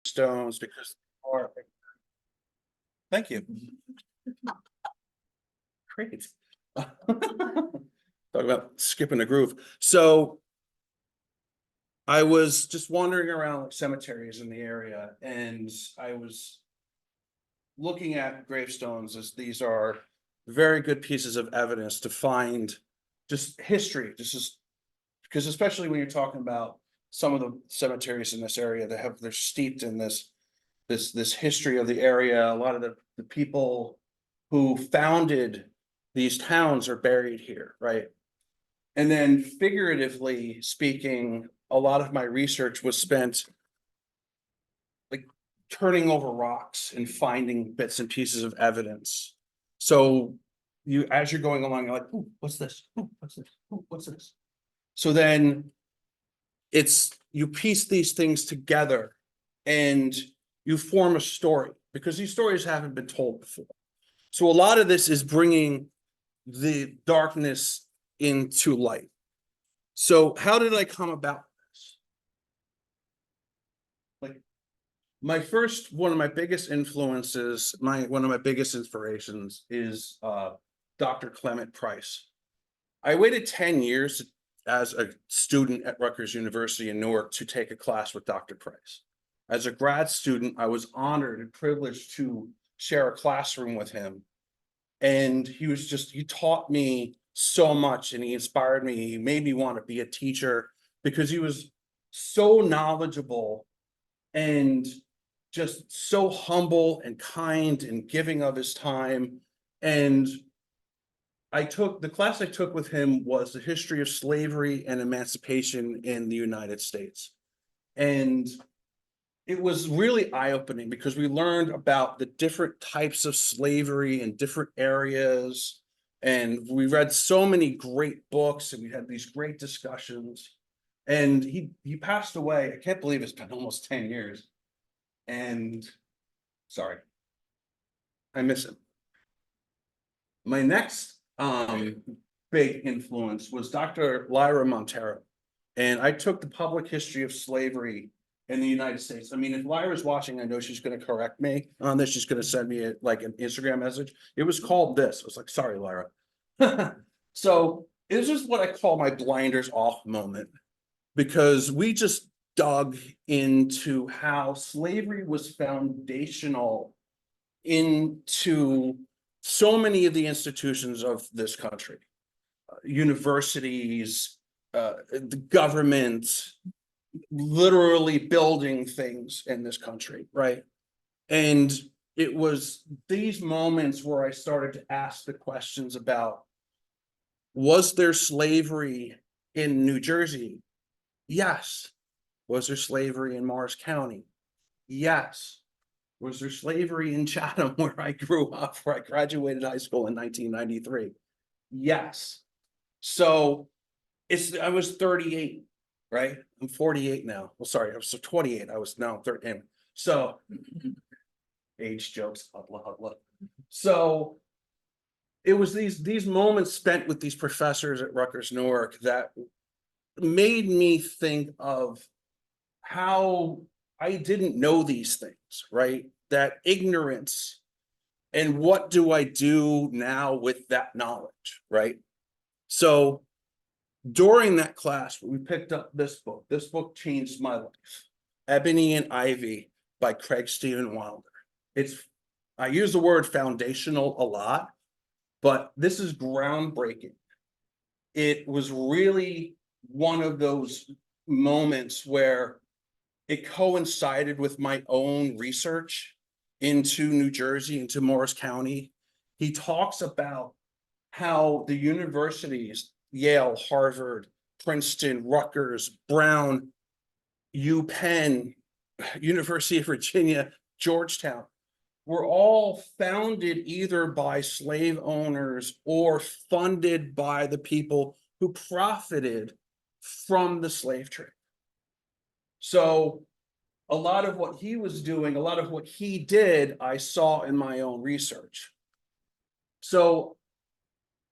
stones because are. Thank you. Great. Talk about skipping a groove. So I was just wandering around like cemeteries in the area, and I was looking at gravestones as these are very good pieces of evidence to find just history. This is because especially when you're talking about some of the cemeteries in this area that have they're steeped in this history of the area. A lot of the people who founded these towns are buried here, right? And then figuratively speaking, a lot of my research was spent like turning over rocks and finding bits and pieces of evidence. So you, as you're going along, you're like, "Ooh, what's this? Ooh, what's this? Ooh, what's this?" So then it's you piece these things together and you form a story because these stories haven't been told before. So a lot of this is bringing the darkness into light. So how did I come about this? Like one of my biggest influences, one of my biggest inspirations is Dr. Clement Price. I waited 10 years as a student at Rutgers University-Newark to take a class with Dr. Price. As a grad student, I was honored and privileged to share a classroom with him. And he taught me so much and he inspired me. He made me want to be a teacher because he was so knowledgeable and just so humble and kind and giving of his time. And the class I took with him was the history of slavery and emancipation in the United States. And it was really eye-opening because we learned about the different types of slavery in different areas. And we read so many great books and we had these great discussions. And he passed away. I can't believe it's been almost 10 years. And sorry, I miss him. My next big influence was Dr. Lyra Monteiro. And I took the public history of slavery in the United States. I mean, if Lyra's watching, I know she's going to correct me on this. She's going to send me like an Instagram message. It was called this. I was like, sorry, Lyra. So it was just what I call my blinders off moment, because we just dug into how slavery was foundational into so many of the institutions of this country, universities, the government, literally building things in this country, right? And it was these moments where I started to ask the questions about, was there slavery in New Jersey? Yes. Was there slavery in Morris County? Yes. Was there slavery in Chatham, where I grew up, where I graduated high school in 1993? Yes. So I was 38, right? I'm 48 now. Well, sorry, I was 28. I was now 13. So age jokes, hudla. So it was these moments spent with these professors at Rutgers Newark that made me think of how I didn't know these things, right? That ignorance, and what do I do now with that knowledge, right? So during that class, we picked up this book. This book changed my life. Ebony and Ivy by Craig Stephen Wilder. I use the word foundational a lot, but this is groundbreaking. It was really one of those moments where it coincided with my own research into New Jersey, into Morris County. He talks about how the universities, Yale, Harvard, Princeton, Rutgers, Brown, UPenn, University of Virginia, Georgetown, were all founded either by slave owners or funded by the people who profited from the slave trade. So a lot of what he was doing, a lot of what he did, I saw in my own research. So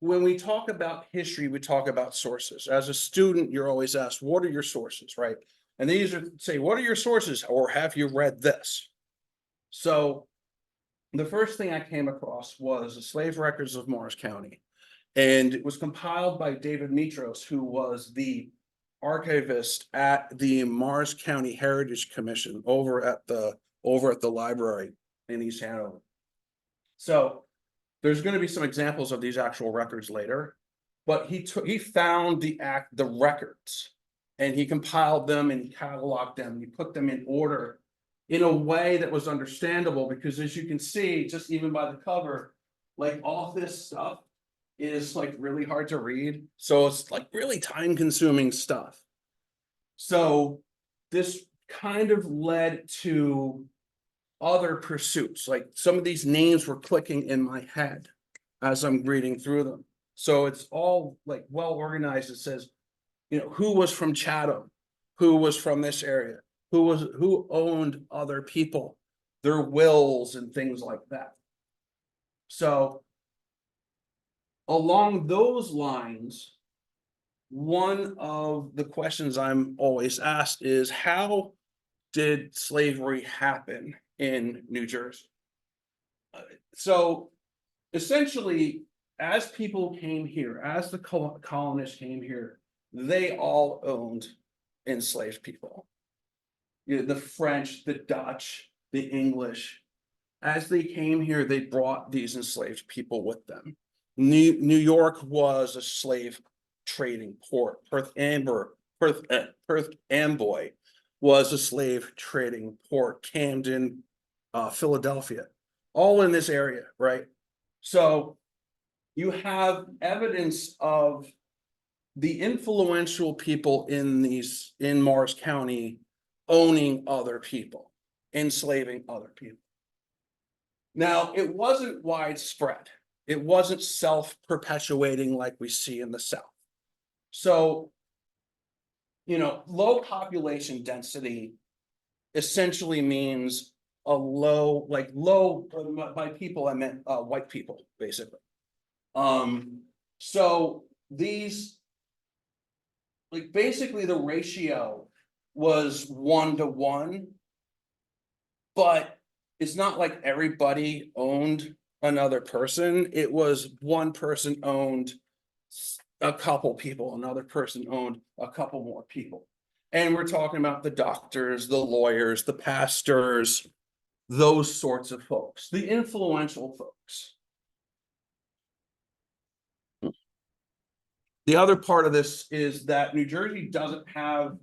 when we talk about history, we talk about sources. As a student, you're always asked, what are your sources, right? And these are say, what are your sources, or have you read this? So the first thing I came across was the slave records of Morris County. And it was compiled by David Mitros, who was the archivist at the Morris County Heritage Commission over at the library in East Hanover. So there's going to be some examples of these actual records later, but he found the records, and he compiled them and he cataloged them and he put them in order in a way that was understandable, because as you can see, just even by the cover, like all this stuff is like really hard to read. So it's like really time consuming stuff. So this kind of led to other pursuits. Like some of these names were clicking in my head as I'm reading through them. So it's all like well organized. It says, you know, who was from Chatham, who was from this area, who owned other people, their wills and things like that. So along those lines, one of the questions I'm always asked is, how did slavery happen in New Jersey? So essentially, as people came here, as the colonists came here, they all owned enslaved people. You know, the French, the Dutch, the English. As they came here, they brought these enslaved people with them. New York was a slave trading port. Perth Amboy was a slave trading port. Camden, Philadelphia, all in this area, right? So you have evidence of the influential people in Morris County owning other people, enslaving other people. Now, it wasn't widespread. It wasn't self-perpetuating like we see in the South. So, you know, low population density essentially means a low, by people, I meant white people, basically. So these, like basically the ratio was 1-to-1, but it's not like everybody owned another person. It was one person owned a couple people, another person owned a couple more people. And we're talking about the doctors, the lawyers, the pastors, those sorts of folks, the influential folks. The other part of this is that New Jersey doesn't have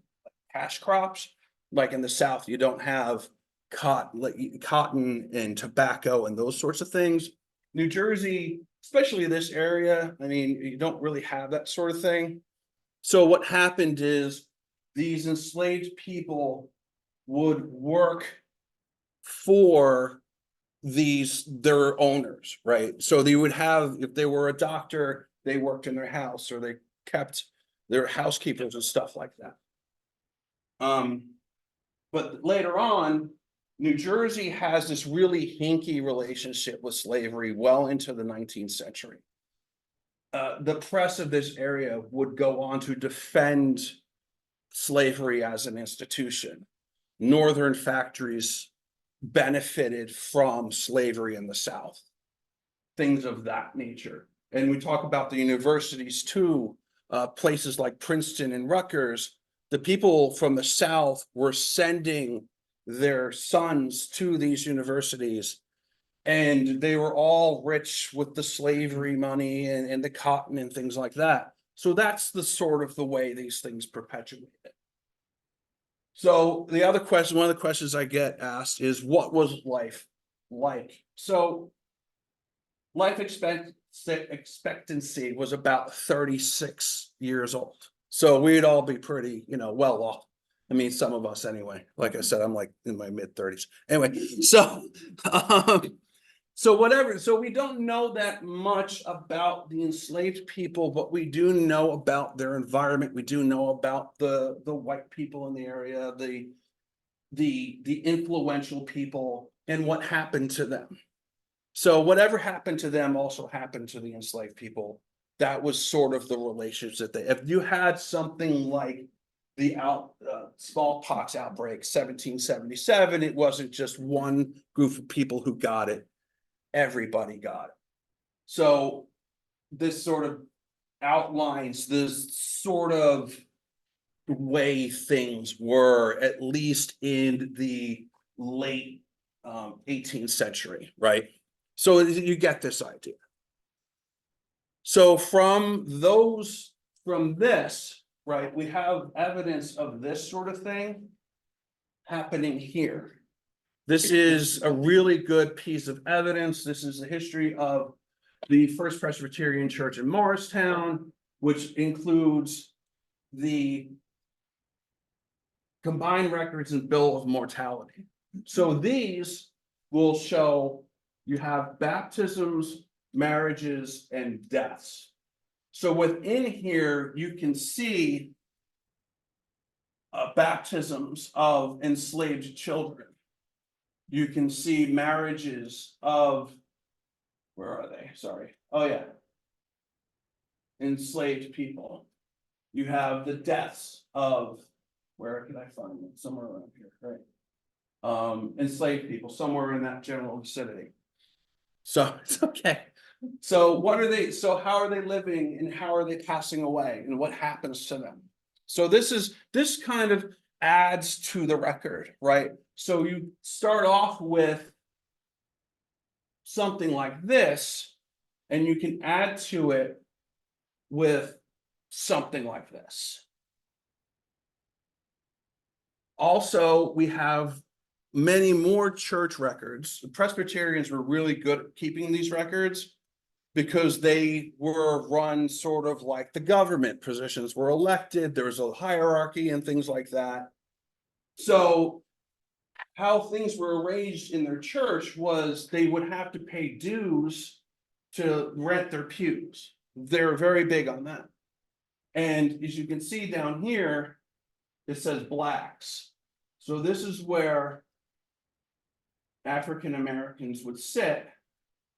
cash crops. Like in the South, you don't have cotton and tobacco and those sorts of things. New Jersey, especially this area, I mean, you don't really have that sort of thing. So what happened is these enslaved people would work for their owners, right? So they would have, if they were a doctor, they worked in their house, or they kept their housekeepers and stuff like that. But later on, New Jersey has this really hinky relationship with slavery well into the 19th century. The press of this area would go on to defend slavery as an institution. Northern factories benefited from slavery in the South, things of that nature. And we talk about the universities too, places like Princeton and Rutgers. The people from the South were sending their sons to these universities, and they were all rich with the slavery money and the cotton and things like that. So that's the sort of the way these things perpetuated. So the other question, one of the questions I get asked is, what was life like? So life expectancy was about 36 years old. So we'd all be pretty, you know, well off. I mean, some of us anyway. Like I said, I'm like in my mid-30s. Anyway, so whatever. So we don't know that much about the enslaved people, but we do know about their environment. We do know about the white people in the area, the influential people, and what happened to them. So whatever happened to them also happened to the enslaved people. That was sort of the relationships that if you had something like the smallpox outbreak, 1777. It wasn't just one group of people who got it. Everybody got it. So this sort of outlines this sort of way things were, at least in the late 18th century, right? So you get this idea. So from this, right, we have evidence of this sort of thing happening here. This is a really good piece of evidence. This is the history of the First Presbyterian Church in Morristown, which includes the combined records and bill of mortality. So these will show you have baptisms, marriages, and deaths. So within here, you can see baptisms of enslaved children. You can see marriages of, where are they? Sorry. Oh, yeah. Enslaved people. You have the deaths of, where can I find them? Somewhere around here, right? Enslaved people, somewhere in that general vicinity. So it's okay. So what are they, so how are they living and how are they passing away and what happens to them? So this kind of adds to the record, right? So you start off with something like this, and you can add to it with something like this. Also, we have many more church records. The Presbyterians were really good at keeping these records because they were run sort of like the government. Positions were elected, there was a hierarchy and things like that. So how things were arranged in their church was they would have to pay dues to rent their pews. They're very big on that. And as you can see down here, it says blacks. So this is where African Americans would sit,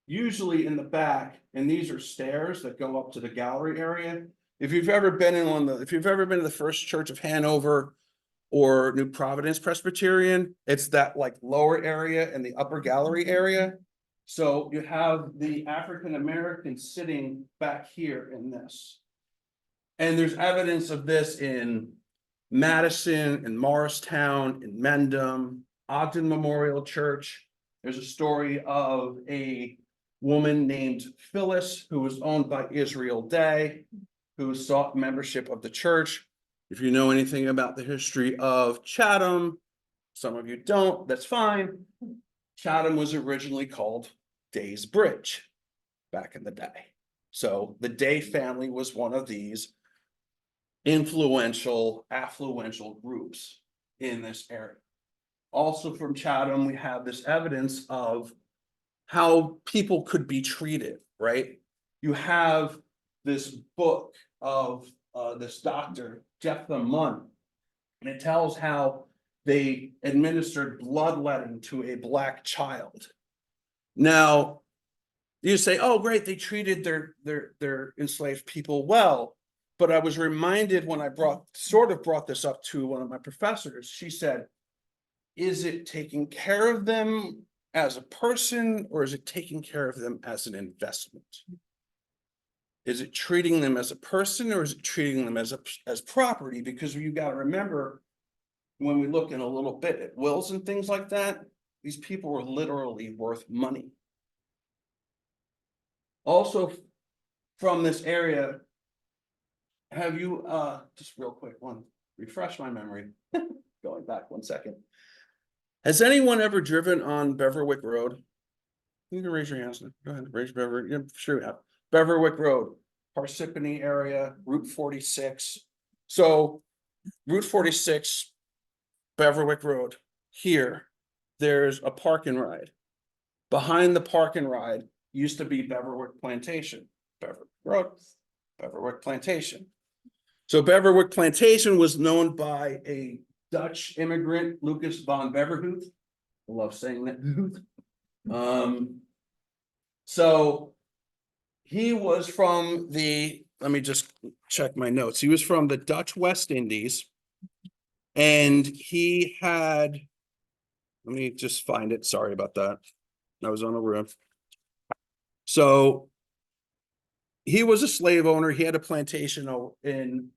usually in the back, and these are stairs that go up to the gallery area. If you've ever been to the First Church of Hanover or New Providence Presbyterian, it's that like lower area and the upper gallery area. So you have the African Americans sitting back here in this. And there's evidence of this in Madison, in Morristown, in Mendham, Ogden Memorial Church. There's a story of a woman named Phyllis who was owned by Israel Day, who sought membership of the church. If you know anything about the history of Chatham, some of you don't, that's fine. Chatham was originally called Day's Bridge back in the day. So the Day family was one of these influential, affluential groups in this area. Also from Chatham, we have this evidence of how people could be treated, right? You have this book of this doctor, Jephthah Munn, and it tells how they administered bloodletting to a black child. Now, you say, oh, great, they treated their enslaved people well. But I was reminded when I brought this up to one of my professors. She said, is it taking care of them as a person, or is it taking care of them as an investment? Is it treating them as a person, or is it treating them as property? Because you got to remember, when we look in a little bit at wills and things like that, these people were literally worth money. Also, from this area, have you, just real quick, refresh my memory, going back 1 second. Has anyone ever driven on Beverwick Road? You can raise your hands. Go ahead, raise Beverwick. Yeah, sure you have. Beverwick Road, Parsippany area, Route 46. So Route 46, Beverwick Road, here, there's a park and ride. Behind the park and ride used to be Beverwick Plantation. Beverwick Road, Beverwick Plantation. So Beverwick Plantation was known by a Dutch immigrant, Lucas von Beverhoof. I love saying that. So he was from let me just check my notes. He was from the Dutch West Indies. And he had, let me just find it. Sorry about that. I was on a roof. So he was a slave owner. He had a plantation in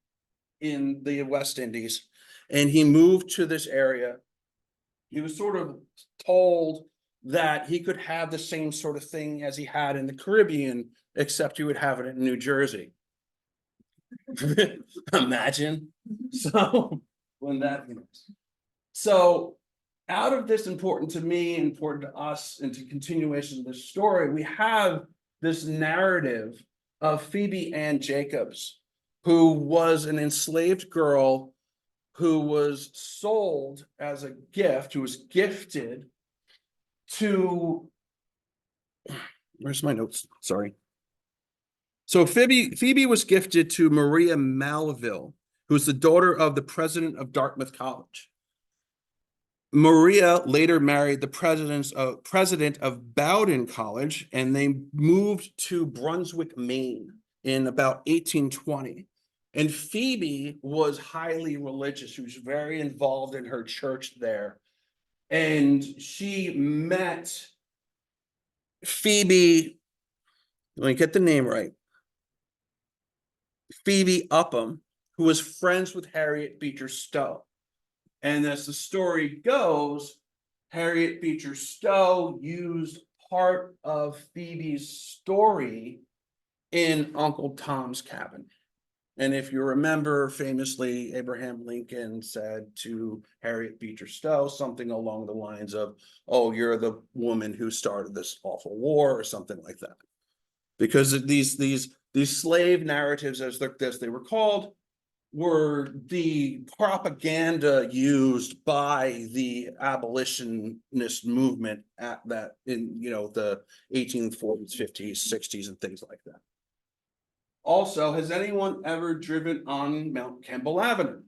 the West Indies, and he moved to this area. He was sort of told that he could have the same sort of thing as he had in the Caribbean, except he would have it in New Jersey. Imagine. So when that, so out of this, important to me, important to us, and to continuation of this story, we have this narrative of Phoebe Ann Jacobs, who was an enslaved girl who was sold as a gift, who was gifted to, where's my notes? Sorry. So Phoebe was gifted to Maria Melville, who was the daughter of the president of Dartmouth College. Maria later married the president of Bowdoin College, and they moved to Brunswick, Maine in about 1820. And Phoebe was highly religious. She was very involved in her church there. And she met Phoebe, let me get the name right, Phoebe Upham, who was friends with Harriet Beecher Stowe. And as the story goes, Harriet Beecher Stowe used part of Phoebe's story in Uncle Tom's Cabin. And if you remember, famously, Abraham Lincoln said to Harriet Beecher Stowe something along the lines of, "Oh, you're the woman who started this awful war," or something like that. Because these slave narratives, as they were called, were the propaganda used by the abolitionist movement at that, in the 1840s, 50s, 60s, and things like that. Also, has anyone ever driven on Mount Kimball Avenue?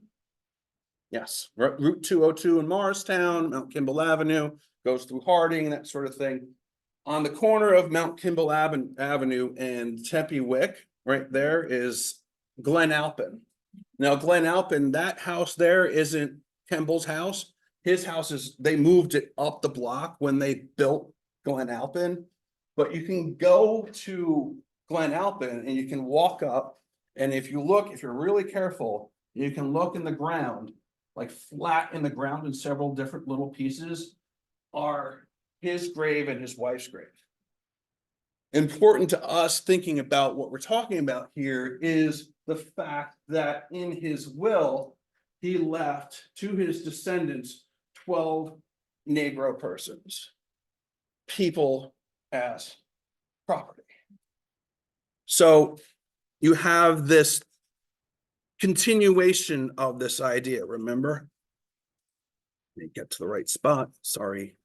Yes, Route 202 in Morristown, Mount Kimball Avenue goes through Harding, that sort of thing. On the corner of Mount Kimball Avenue and Tempe Wick, right there, is Glen Alpin. Now, Glen Alpin, that house there isn't Kimball's house. His house is, they moved it up the block when they built Glen Alpin. But you can go to Glen Alpin and you can walk up. And if you're really careful, you can look in the ground, like flat in the ground in several different little pieces, are his grave and his wife's grave. Important to us thinking about what we're talking about here is the fact that in his will, he left to his descendants 12 Negro persons, people as property. So you have this continuation of this idea, remember? Let me get to the right spot, sorry.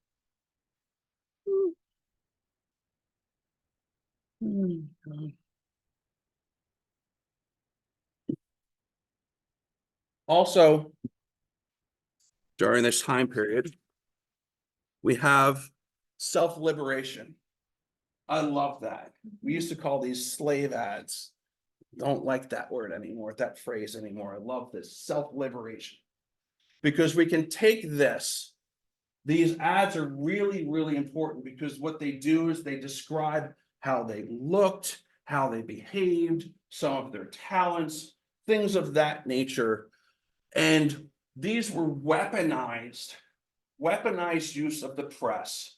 Also, during this time period, we have self-liberation. I love that. We used to call these slave ads. Don't like that word anymore, that phrase anymore. I love this self-liberation, because we can take this. These ads are really, really important, because what they do is they describe how they looked, how they behaved, some of their talents, things of that nature. And these were weaponized use of the press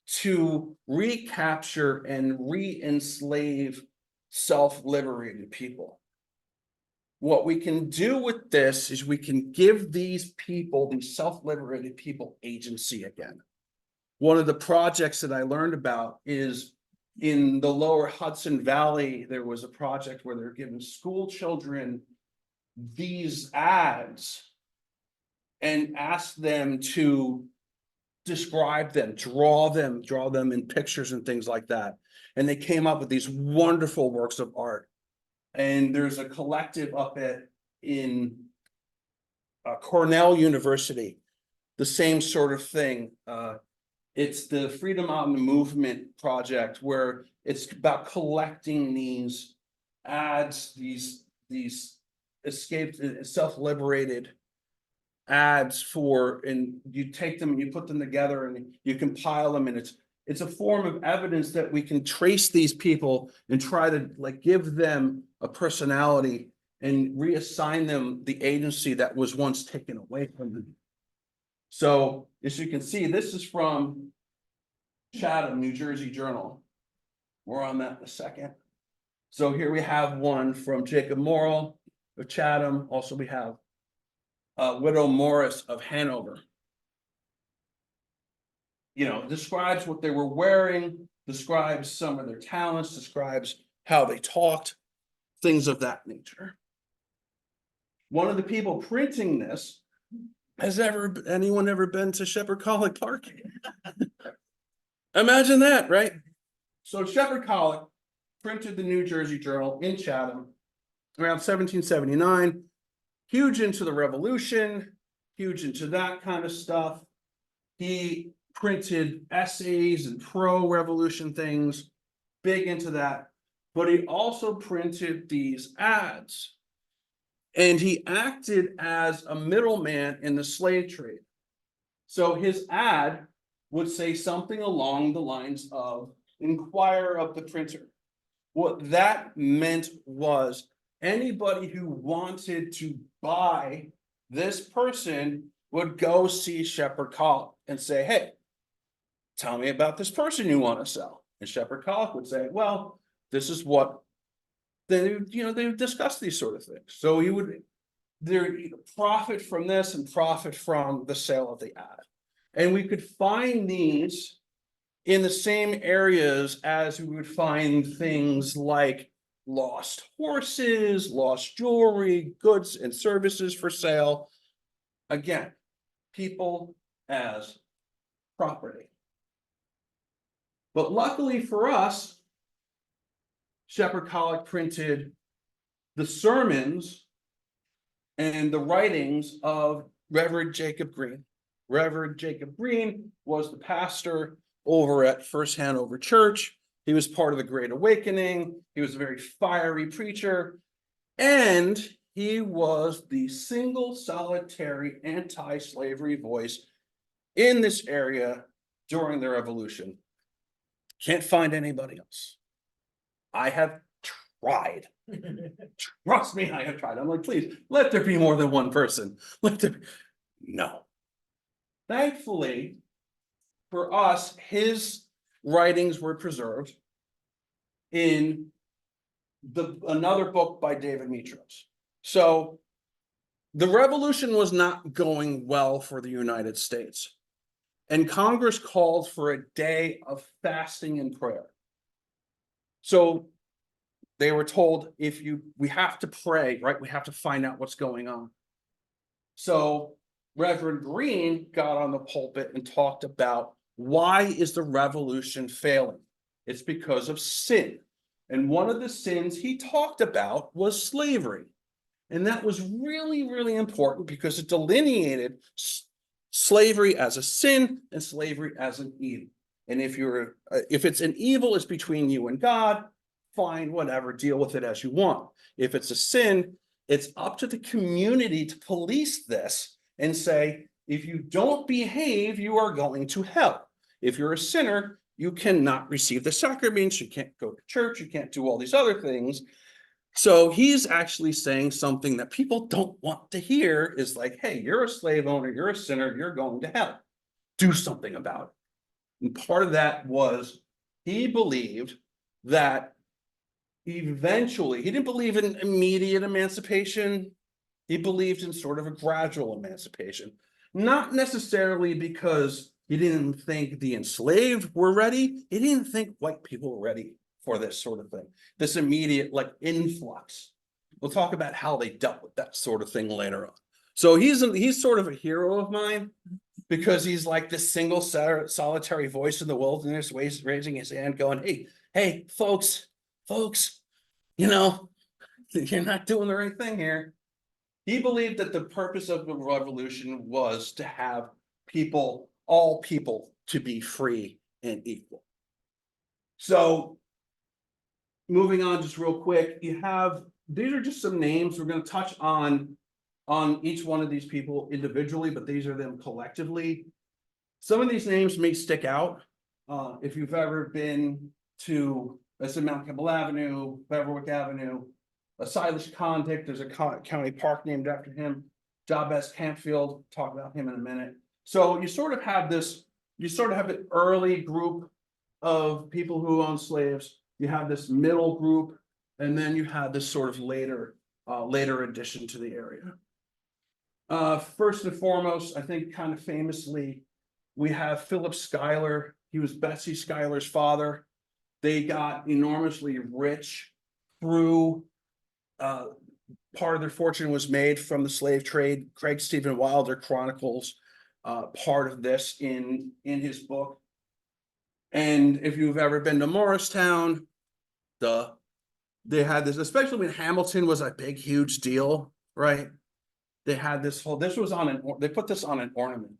to recapture and re-enslave self-liberated people. What we can do with this is we can give these people, these self-liberated people, agency again. One of the projects that I learned about is in the lower Hudson Valley. There was a project where they're giving school children these ads and asked them to describe them, draw them in pictures and things like that. And they came up with these wonderful works of art. And there's a collective up in Cornell University, the same sort of thing. It's the Freedom on the Movement project, where it's about collecting these ads, these escaped, self-liberated ads for, and you take them and you put them together and you compile them, and it's a form of evidence that we can trace these people and try to like give them a personality and reassign them the agency that was once taken away from them. So as you can see, this is from Chatham, New Jersey Journal. More on that in a second. So here we have one from Jacob Morrill of Chatham. Also, we have Widow Morris of Hanover. You know, describes what they were wearing, describes some of their talents, describes how they talked, things of that nature. One of the people printing this, has anyone ever been to Shepherd Collick Park? Imagine that, right? So Shepherd Collick printed the New Jersey Journal in Chatham around 1779, huge into the Revolution, huge into that kind of stuff. He printed essays and pro-revolution things, big into that, but he also printed these ads. And he acted as a middleman in the slave trade. So his ad would say something along the lines of Inquire of the printer. What that meant was anybody who wanted to buy this person would go see Shepherd Collick and say, hey, tell me about this person you want to sell. And Shepherd Collick would say, well, this is what they would discuss these sort of things. So he would profit from this and profit from the sale of the ad. And we could find these in the same areas as we would find things like lost horses, lost jewelry, goods and services for sale. Again, people as property. But luckily for us, Shepherd Collick printed the sermons and the writings of Reverend Jacob Green. Reverend Jacob Green was the pastor over at First Hanover Church. He was part of the Great Awakening. He was a very fiery preacher. And he was the single solitary anti-slavery voice in this area during the Revolution. Can't find anybody else. I have tried. Trust me, I have tried. I'm like, please, let there be more than one person. Let there be. No. Thankfully, for us, his writings were preserved in another book by David Mitros. So the revolution was not going well for the United States. And Congress called for a day of fasting and prayer. So they were told, we have to pray, right? We have to find out what's going on. So Reverend Green got on the pulpit and talked about why is the revolution failing? It's because of sin. And one of the sins he talked about was slavery. And that was really, really important because it delineated slavery as a sin and slavery as an evil. And if it's an evil, it's between you and God, fine, whatever, deal with it as you want. If it's a sin, it's up to the community to police this and say, if you don't behave, you are going to hell. If you're a sinner, you cannot receive the sacraments, you can't go to church, you can't do all these other things. So he's actually saying something that people don't want to hear is like, hey, you're a slave owner, you're a sinner, you're going to hell. Do something about it. And part of that was he believed that eventually, he didn't believe in immediate emancipation. He believed in sort of a gradual emancipation, not necessarily because he didn't think the enslaved were ready. He didn't think white people were ready for this sort of thing, this immediate like influx. We'll talk about how they dealt with that sort of thing later on. So he's sort of a hero of mine because he's like this single solitary voice in the wilderness, raising his hand going, hey, folks, you know, you're not doing the right thing here. He believed that the purpose of the revolution was to have all people to be free and equal. So moving on just real quick, these are just some names. We're going to touch on on each one of these people individually, but these are them collectively. Some of these names may stick out. If you've ever been to, let's say, Mount Campbell Avenue, Beverwick Avenue, a Silas convict, there's a county park named after him, Jabez Campfield, talk about him in a minute. So you sort of have this, you sort of have an early group of people who own slaves, you have this middle group, and then you have this sort of later addition to the area. First and foremost, I think kind of famously, we have Philip Schuyler. He was Betsy Schuyler's father. They got enormously rich through part of their fortune was made from the slave trade. Craig Stephen Wilder chronicles part of this in his book. And if you've ever been to Morristown, they had this, especially when Hamilton was a big, huge deal, right? They had this whole, this was on they put this on an ornament.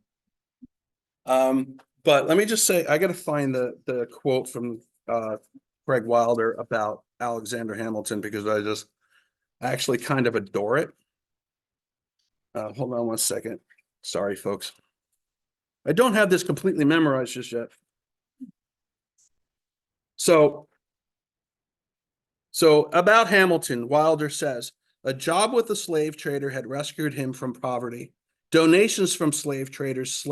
But let me just say, I got to find the quote from Craig Wilder about Alexander Hamilton, because I actually kind of adore it. Hold on one second. Sorry, folks. I don't have this completely memorized just yet. So about Hamilton, Wilder says, a job with a slave trader had rescued him from poverty. Donations from slave traders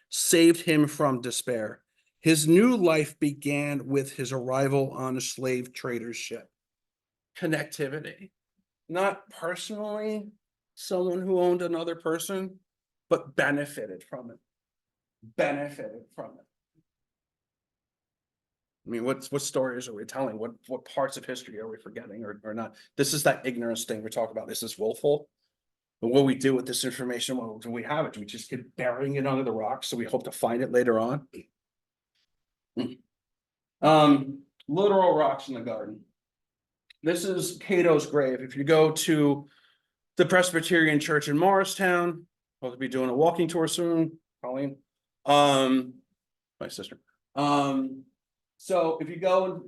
saved him from despair. His new life began with his arrival on a slave trader's ship. Connectivity. Not personally someone who owned another person, but benefited from it. I mean, what stories are we telling? What parts of history are we forgetting or not? This is that ignorance thing we talk about. This is willful. But what we do with this information, well, do we have it? Do we just keep burying it under the rocks so we hope to find it later on? Literal rocks in the garden. This is Cato's grave. If you go to the Presbyterian Church in Morristown, we'll be doing a walking tour soon, Colleen. My sister. So if you go,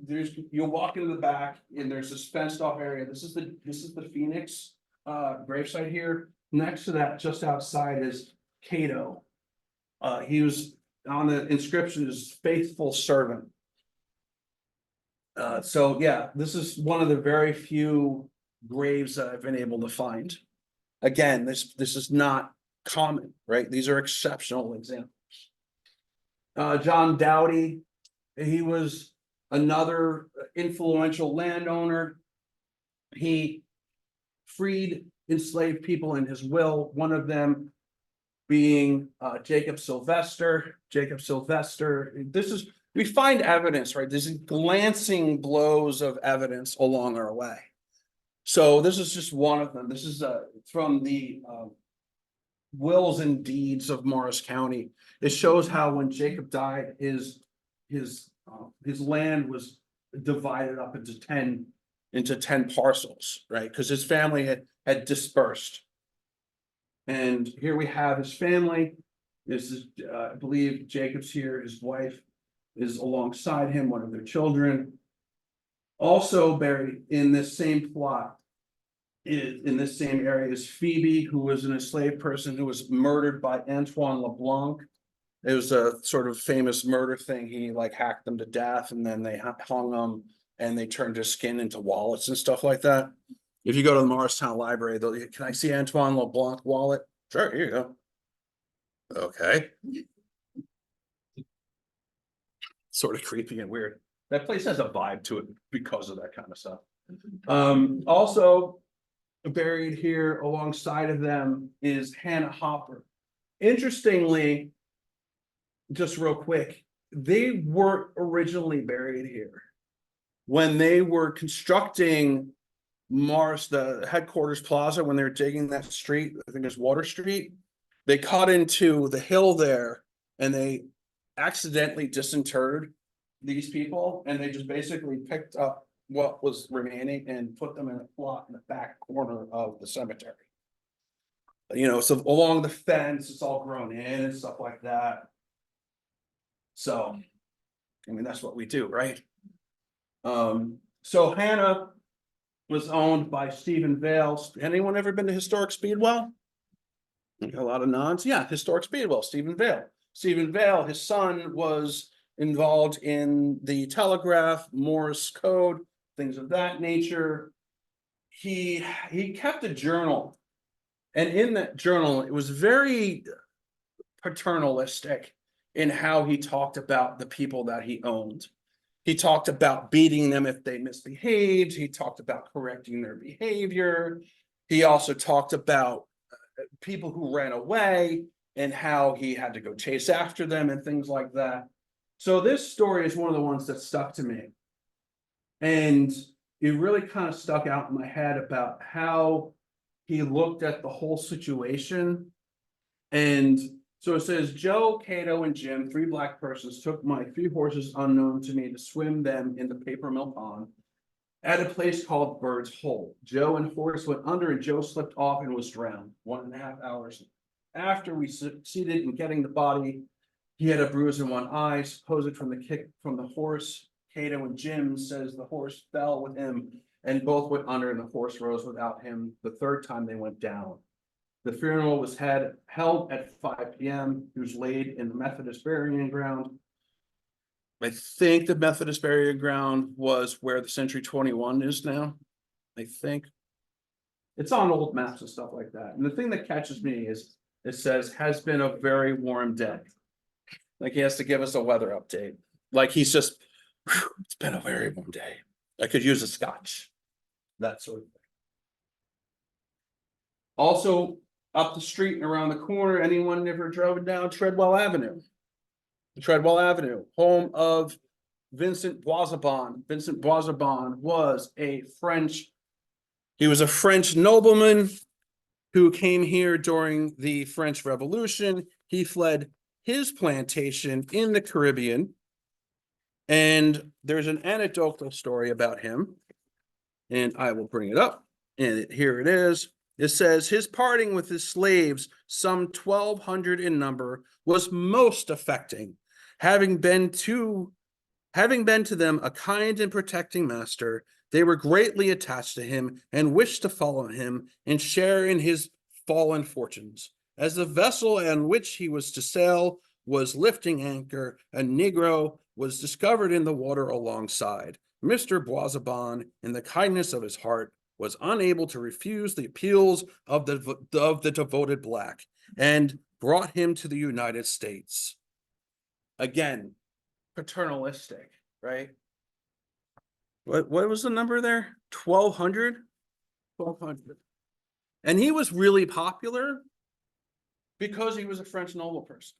you'll walk into the back and there's this fenced off area. This is the Phoenix gravesite here. Next to that, just outside, is Cato. He was on the inscription as faithful servant. So yeah, this is one of the very few graves that I've been able to find. Again, this is not common, right? These are exceptional examples. John Dowdy, he was another influential landowner. He freed enslaved people in his will, one of them being Jacob Sylvester. We find evidence, right? There's glancing blows of evidence along our way. So this is just one of them. This is from the wills and deeds of Morris County. It shows how when Jacob died, his land was divided up into 10 parcels, right? Because his family had dispersed. And here we have his family. This is, I believe Jacob's here. His wife is alongside him, one of their children. Also buried in this same plot, in this same area, is Phoebe, who was an enslaved person who was murdered by Antoine LeBlanc. It was a sort of famous murder thing. He like hacked them to death and then they hung them and they turned his skin into wallets and stuff like that. If you go to the Morristown Library, can I see Antoine LeBlanc wallet? Sure, here you go. Okay. Sort of creepy and weird. That place has a vibe to it because of that kind of stuff. Also buried here alongside of them is Hannah Hopper. Interestingly, just real quick, they weren't originally buried here. When they were constructing the headquarters plaza, when they were digging that street, I think it's Water Street, they cut into the hill there and they accidentally disinterred these people, and they just basically picked up what was remaining and put them in a plot in the back corner of the cemetery. You know, so along the fence, it's all grown in and stuff like that. So, I mean, that's what we do, right? So Hannah was owned by Stephen Vale. Anyone ever been to Historic Speedwell? A lot of nods. Yeah, Historic Speedwell, Stephen Vale. Stephen Vale, his son was involved in the telegraph, Morse code, things of that nature. He kept a journal, and in that journal, it was very paternalistic in how he talked about the people that he owned. He talked about beating them if they misbehaved. He talked about correcting their behavior. He also talked about people who ran away and how he had to go chase after them and things like that. So this story is one of the ones that stuck to me. And it really kind of stuck out in my head about how he looked at the whole situation. And so it says, Joe, Cato, and Jim, 3 black persons, took my 3 horses unknown to me to swim them in the paper mill pond at a place called Bird's Hole. Joe and Forrest went under, and Joe slipped off and was drowned. 1.5 hours after we succeeded in getting the body, he had a bruise in one eye, supposed from the kick from the horse. Cato and Jim says the horse fell with him, and both went under, and the horse rose without him. The 3rd time they went down. The funeral was held at 5 p.m. He was laid in the Methodist burying ground. I think the Methodist burying ground was where the Century 21 is now. I think it's on old maps and stuff like that. And the thing that catches me is it says has been a very warm day. Like he has to give us a weather update. Like he's just, it's been a very warm day. I could use a scotch. That sort of thing. Also, up the street and around the corner, anyone ever drove down Treadwell Avenue? Treadwell Avenue, home of Vincent Boisabon. Vincent Boisabon was a French nobleman who came here during the French Revolution. He fled his plantation in the Caribbean. And there's an anecdotal story about him. And I will bring it up. And here it is. It says his parting with his slaves, some 1,200 in number, was most affecting. Having been to them a kind and protecting master, they were greatly attached to him and wished to follow him and share in his fallen fortunes. As the vessel on which he was to sail was lifting anchor, a Negro was discovered in the water alongside. Mr. Boisabon, in the kindness of his heart, was unable to refuse the appeals of the devoted black and brought him to the United States. Again, paternalistic, right? What was the number there? 1,200? 1,200. And he was really popular because he was a French noble person.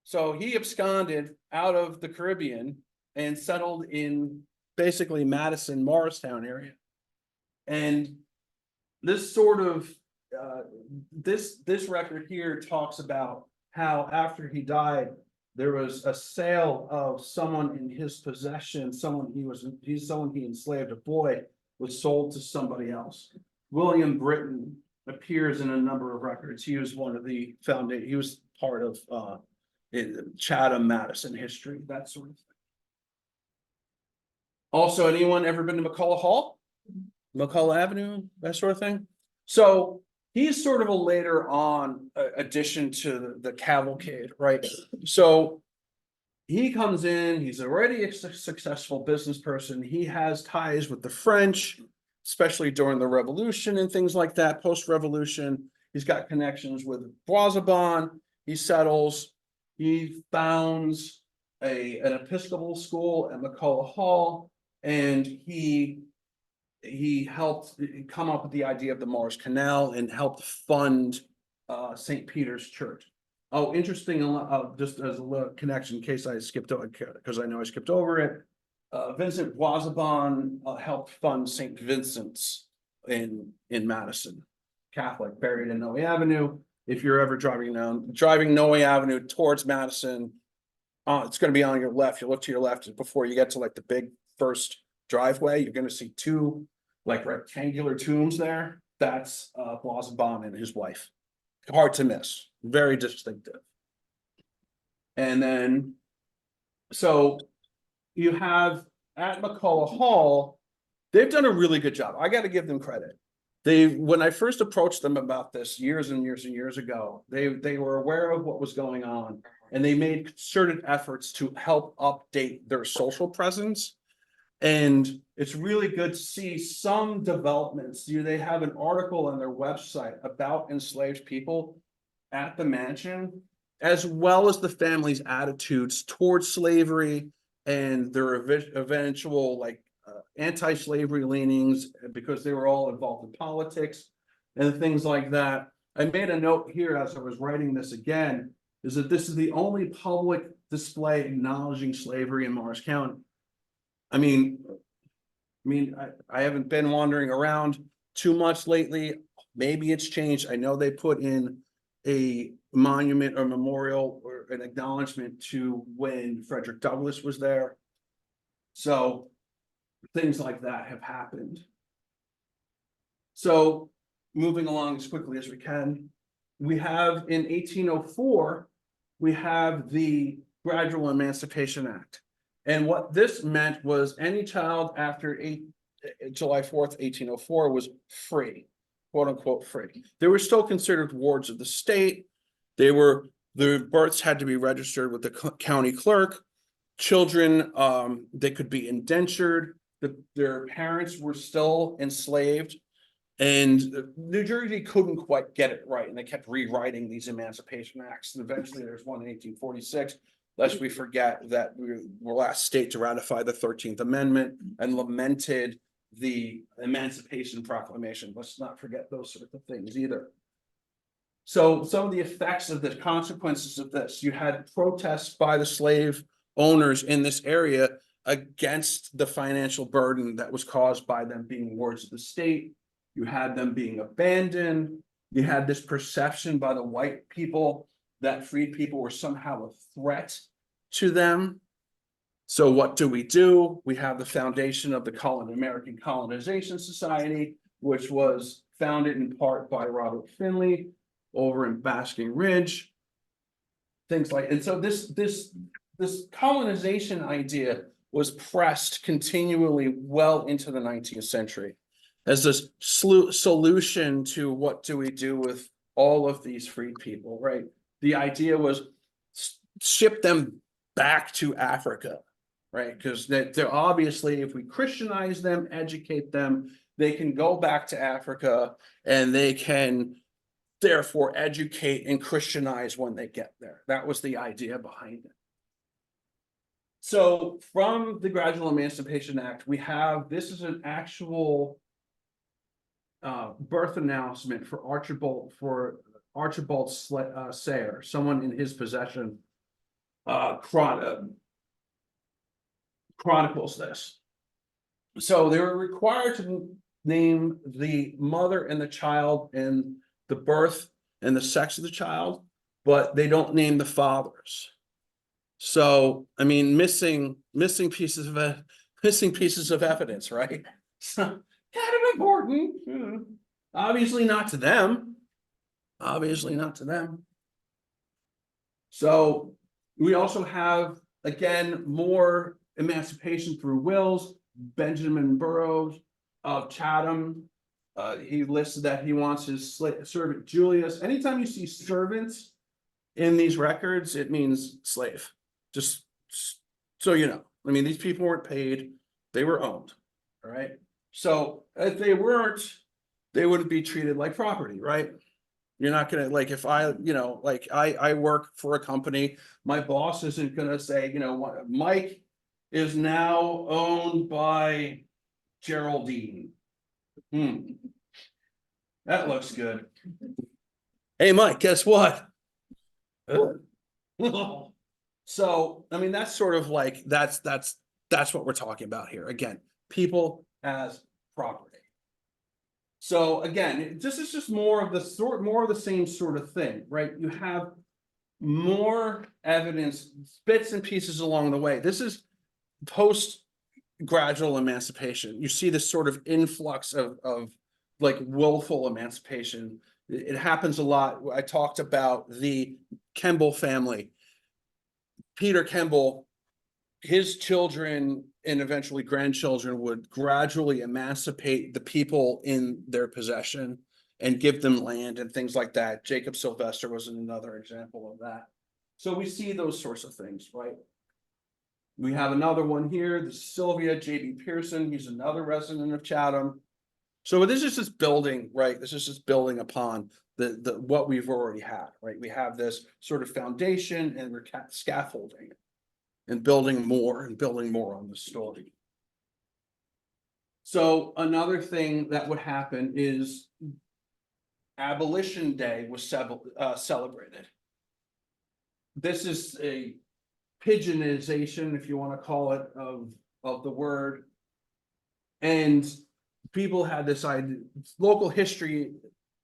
So he absconded out of the Caribbean and settled in basically Madison, Morristown area. And this sort of, this record here talks about how after he died, there was a sale of someone in his possession, someone he enslaved, a boy, was sold to somebody else. William Britton appears in a number of records. He was one of the he was part of Chatham, Madison history, that sort of thing. Also, anyone ever been to McCullough Hall? McCullough Avenue, that sort of thing? So he's sort of a later on addition to the cavalcade, right? So he comes in, he's already a successful business person. He has ties with the French, especially during the revolution and things like that, post-revolution. He's got connections with Boisabon. He settles, he founds an Episcopal school at McCullough Hall, and he helped come up with the idea of the Mars Canal and helped fund St. Peter's Church. Oh, interesting, just as a little connection in case I skipped over, because I know I skipped over it. Vincent Boisabon helped fund St. Vincent's in Madison, Catholic, buried in Noe Avenue. If you're ever driving Noe Avenue towards Madison, it's going to be on your left. You look to your left before you get to like the big first driveway. You're going to see 2 like rectangular tombs there. That's Boisabon and his wife. Hard to miss, very distinctive. And then, so you have at McCullough Hall, they've done a really good job. I got to give them credit. When I first approached them about this years and years and years ago, they were aware of what was going on, and they made concerted efforts to help update their social presence. And it's really good to see some developments. They have an article on their website about enslaved people at the mansion, as well as the family's attitudes towards slavery and their eventual anti-slavery leanings, because they were all involved in politics and things like that. I made a note here as I was writing this again, is that this is the only public display acknowledging slavery in Morris County. I mean, I haven't been wandering around too much lately. Maybe it's changed. I know they put in a monument or memorial or an acknowledgement to when Frederick Douglass was there. So things like that have happened. So moving along as quickly as we can, we have in 1804, we have the Gradual Emancipation Act. And what this meant was any child after July 4th, 1804 was free, quote unquote free. They were still considered wards of the state. Their births had to be registered with the county clerk. Children, they could be indentured. Their parents were still enslaved. And New Jersey couldn't quite get it right. And they kept rewriting these Emancipation Acts. And eventually there's one in 1846. Lest we forget that we were the last state to ratify the 13th Amendment and lamented the Emancipation Proclamation. Let's not forget those sort of things either. So some of the effects of the consequences of this, you had protests by the slave owners in this area against the financial burden that was caused by them being wards of the state. You had them being abandoned. You had this perception by the white people that freed people were somehow a threat to them. So what do? We have the foundation of the American Colonization Society, which was founded in part by Robert Finley over in Basking Ridge. Things like, and so this colonization idea was pressed continually well into the 19th century as this solution to what do we do with all of these freed people, right? The idea was ship them back to Africa, right? Because they're obviously, if we Christianize them, educate them, they can go back to Africa and they can therefore educate and Christianize when they get there. That was the idea behind it. So from the Gradual Emancipation Act, we have, this is an actual birth announcement for Archibald Sayre, someone in his possession, chronicles this. So they were required to name the mother and the child and the birth and the sex of the child, but they don't name the fathers. So, I mean, missing pieces of evidence, right? So kind of important. Obviously not to them. Obviously not to them. So we also have, again, more emancipation through wills. Benjamin Burroughs of Chatham, he listed that he wants his servant Julius. Anytime you see servants in these records, it means slave. Just so you know. I mean, these people weren't paid, they were owned. All right. So if they weren't, they wouldn't be treated like property, right? You're not gonna, like, if I, I work for a company, my boss isn't gonna say, what, Mike is now owned by Geraldine. That looks good. Hey, Mike, guess what? So, I mean, that's sort of like, that's what we're talking about here. Again, people as property. So again, this is just more of the same sort of thing, right? You have more evidence, bits and pieces along the way. This is post gradual emancipation. You see this sort of influx of like willful emancipation. It happens a lot. I talked about the Kemble family. Peter Kemble, his children and eventually grandchildren would gradually emancipate the people in their possession and give them land and things like that. Jacob Sylvester was another example of that. So we see those sorts of things, right? We have another one here. This is Sylvia J.B. Pearson. He's another resident of Chatham. So this is just building, right? This is just building upon the what we've already had, right? We have this sort of foundation and we're scaffolding and building more on the story. So another thing that would happen is Abolition Day was celebrated. This is a pigeonization, if you want to call it, of the word. And people had this idea, local history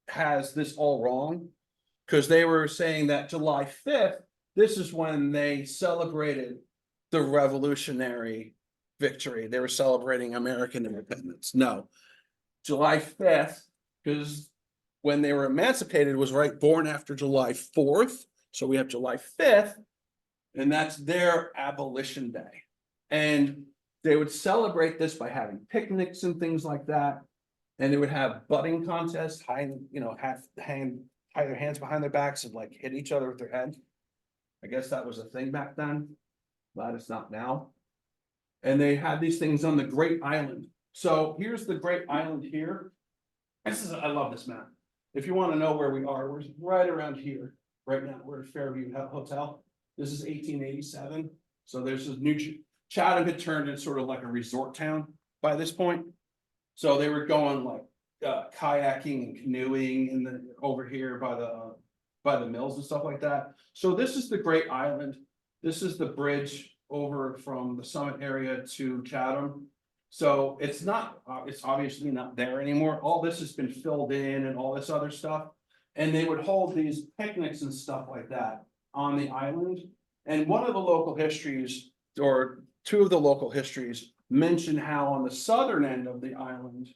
has this all wrong, because they were saying that July 5th, this is when they celebrated the revolutionary victory. They were celebrating American independence. No, July 5th, because when they were emancipated was born after July 4th. So we have July 5th, and that's their Abolition Day. And they would celebrate this by having picnics and things like that. And they would have butting contests, tie their hands behind their backs and like hit each other with their head. I guess that was a thing back then. Glad it's not now. And they had these things on the Great Island. So here's the Great Island here. I love this map. If you want to know where we are, we're right around here. Right now, we're at Fairview Hotel. This is 1887. So there's this new Chatham had turned into sort of like a resort town by this point. So they were going like kayaking and canoeing over here by the mills and stuff like that. So this is the Great Island. This is the bridge over from the Summit area to Chatham. So it's obviously not there anymore. All this has been filled in and all this other stuff. And they would hold these picnics and stuff like that on the island. And one of the local histories, or two of the local histories, mention how on the southern end of the island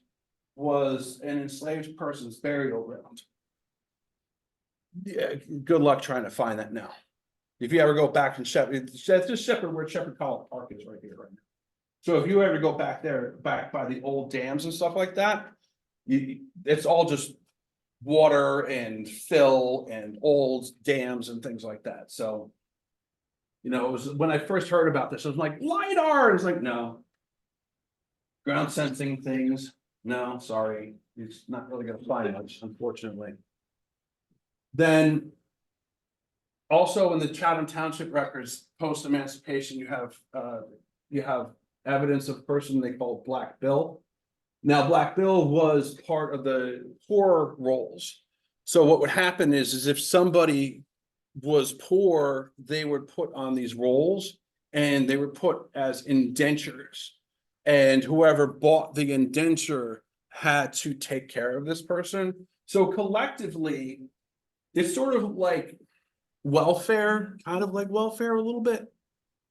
was an enslaved person's burial ground. Yeah, good luck trying to find that now. If you ever go back to Shepherd, that's just Shepherd, where Shepherd College Park is right here, right now. So if you ever go back there, back by the old dams and stuff like that, it's all just water and fill and old dams and things like that. So, it was when I first heard about this, I was like, LiDAR. It's like, no. Ground sensing things. No, sorry. It's not really going to find much, unfortunately. Then also in the Chatham Township records, post-emancipation, you have evidence of a person they called Black Bill. Now, Black Bill was part of the poor rolls. So what would happen is if somebody was poor, they would put on these rolls and they were put as indentures. And whoever bought the indenture had to take care of this person. So collectively, it's sort of like welfare, kind of like welfare a little bit,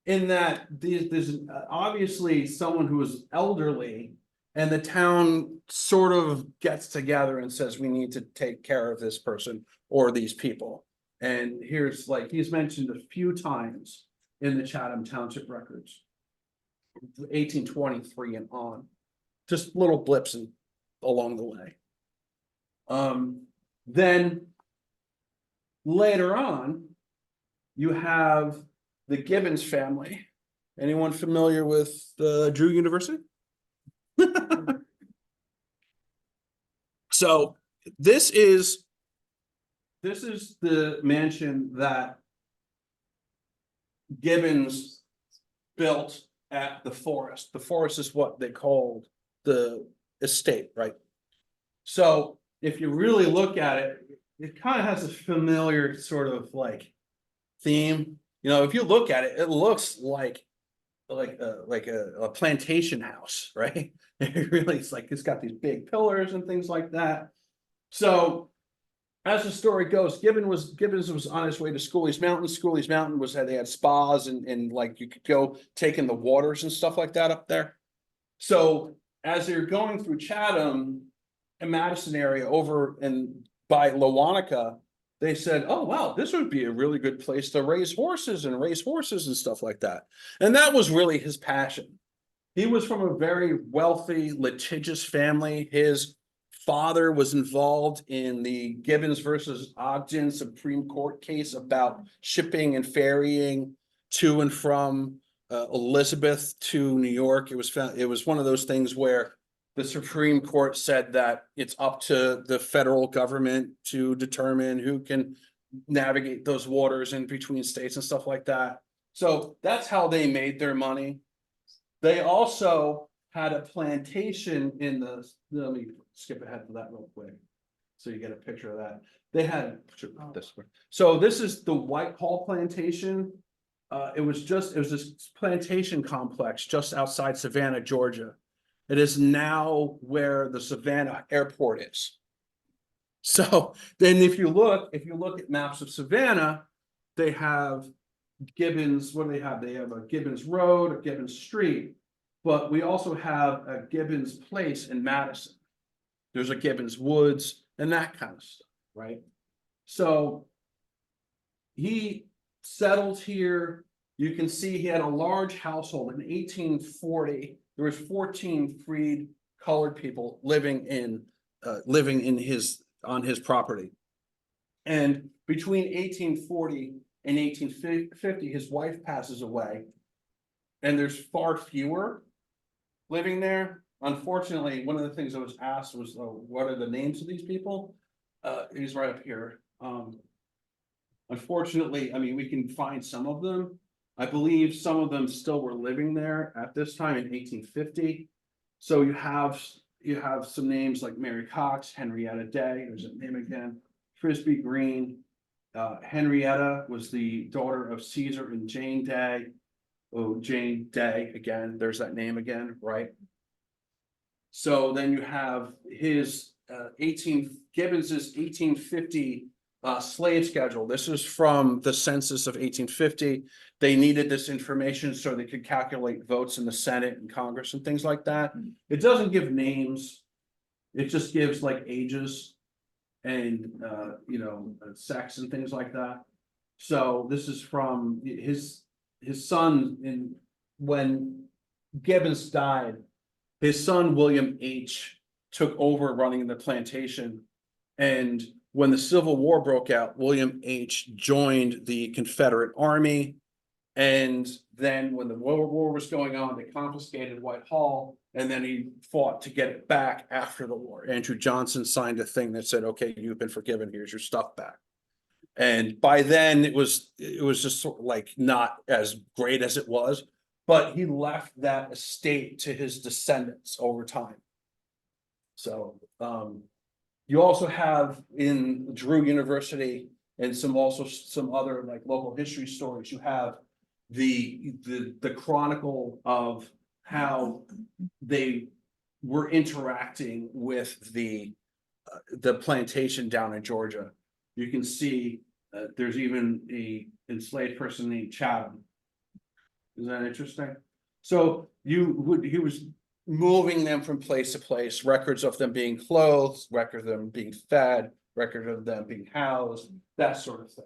in that there's obviously someone who is elderly, and the town sort of gets together and says, we need to take care of this person or these people. And here's he's mentioned a few times in the Chatham Township records, 1823 and on, just little blips along the way. Then later on, you have the Gibbons family. Anyone familiar with Drew University? So this is the mansion that Gibbons built at the Forest. The Forest is what they called the estate, right? So if you really look at it, it kind of has a familiar sort of theme. If you look at it, it looks like a plantation house, right? It really, it's got these big pillars and things like that. So as the story goes, Gibbons was on his way to Schooley's Mountain. Schooley's Mountain they had spas and you could go take in the waters and stuff like that up there. So as they're going through Chatham and Madison area over and by Lowanica, they said, oh, wow, this would be a really good place to raise horses and stuff like that. And that was really his passion. He was from a very wealthy, litigious family. His father was involved in the Gibbons versus Ogden Supreme Court case about shipping and ferrying to and from Elizabeth to New York. It was one of those things where the Supreme Court said that it's up to the federal government to determine who can navigate those waters in between states and stuff like that. So that's how they made their money. They also had a plantation in let me skip ahead to that real quick. So you get a picture of that. They had this one. So this is the Whitehall plantation. It was this plantation complex just outside Savannah, Georgia. It is now where the Savannah airport is. So then if you look at maps of Savannah, they have Gibbons, what do they have? They have a Gibbons Road, a Gibbons Street, but we also have a Gibbons Place in Madison. There's a Gibbons Woods and that kind of stuff, right? So he settled here. You can see he had a large household. In 1840. There was 14 freed colored people living on his property. And between 1840 and 1850, his wife passes away, and there's far fewer living there. Unfortunately, one of the things I was asked was, what are the names of these people? He's right up here. Unfortunately, I mean, we can find some of them. I believe some of them still were living there at this time in 1850. So you have some names like Mary Cox, Henrietta Day, there's a name again, Frisbee Green. Henrietta was the daughter of Caesar and Jane Day. Oh, Jane Day, again, there's that name again, right? So then you have his Gibbons's 1850 slave schedule. This is from the census of 1850. They needed this information so they could calculate votes in the Senate and Congress and things like that. It doesn't give names. It just gives like ages and sex and things like that. So this is from his son. When Gibbons died, his son William H. took over running the plantation, and when the Civil War broke out, William H. joined the Confederate Army. And then when the World War was going on, they confiscated Whitehall, and then he fought to get it back after the war. Andrew Johnson signed a thing that said, okay, you've been forgiven, here's your stuff back. And by then it was just sort of like not as great as it was, but he left that estate to his descendants over time. So you also have in Drew University and some other like local history stories, you have the chronicle of how they were interacting with the plantation down in Georgia. You can see there's even a enslaved person named Chatham. Is that interesting? So he was moving them from place to place, records of them being clothed, records of them being fed, record of them being housed, that sort of thing.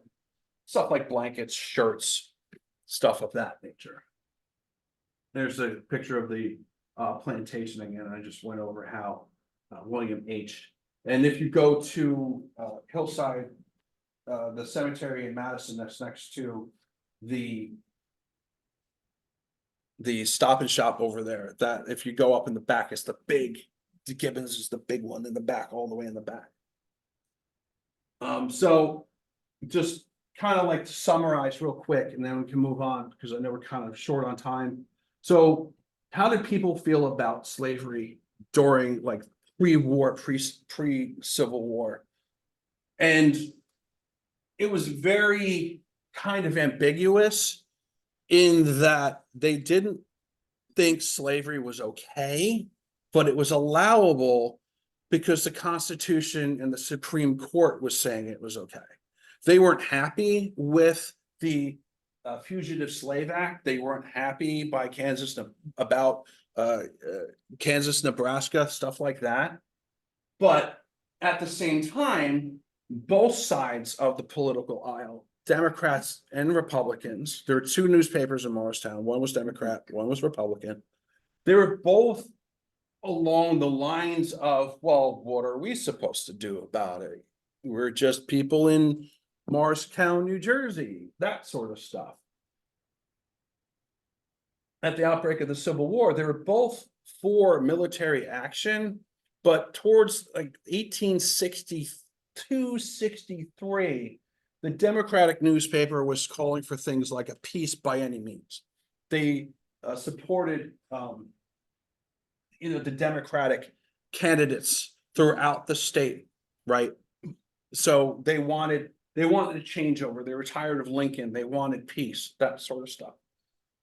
Stuff like blankets, shirts, stuff of that nature. There's a picture of the plantation again. I just went over how William H. And if you go to Hillside, the cemetery in Madison that's next to the Stop and Shop over there, that if you go up in the back, it's the Gibbons is the big one in the back, all the way in the back. So just kind of like to summarize real quick, and then we can move on because I know we're kind of short on time. So how did people feel about slavery during like pre-war, pre-Civil War? And it was very kind of ambiguous in that they didn't think slavery was okay, but it was allowable because the Constitution and the Supreme Court was saying it was okay. They weren't happy with the Fugitive Slave Act. They weren't happy by Kansas about Kansas, Nebraska, stuff like that. But at the same time, both sides of the political aisle, Democrats and Republicans, there were two newspapers in Morristown. One was Democrat, one was Republican. They were both along the lines of, well, what are we supposed to do about it? We're just people in Morristown, New Jersey, that sort of stuff. At the outbreak of the Civil War, they were both for military action, but towards like 1862, 63, the Democratic newspaper was calling for things like a peace by any means. They supported, the Democratic candidates throughout the state, right? So they wanted a changeover. They were tired of Lincoln. They wanted peace, that sort of stuff.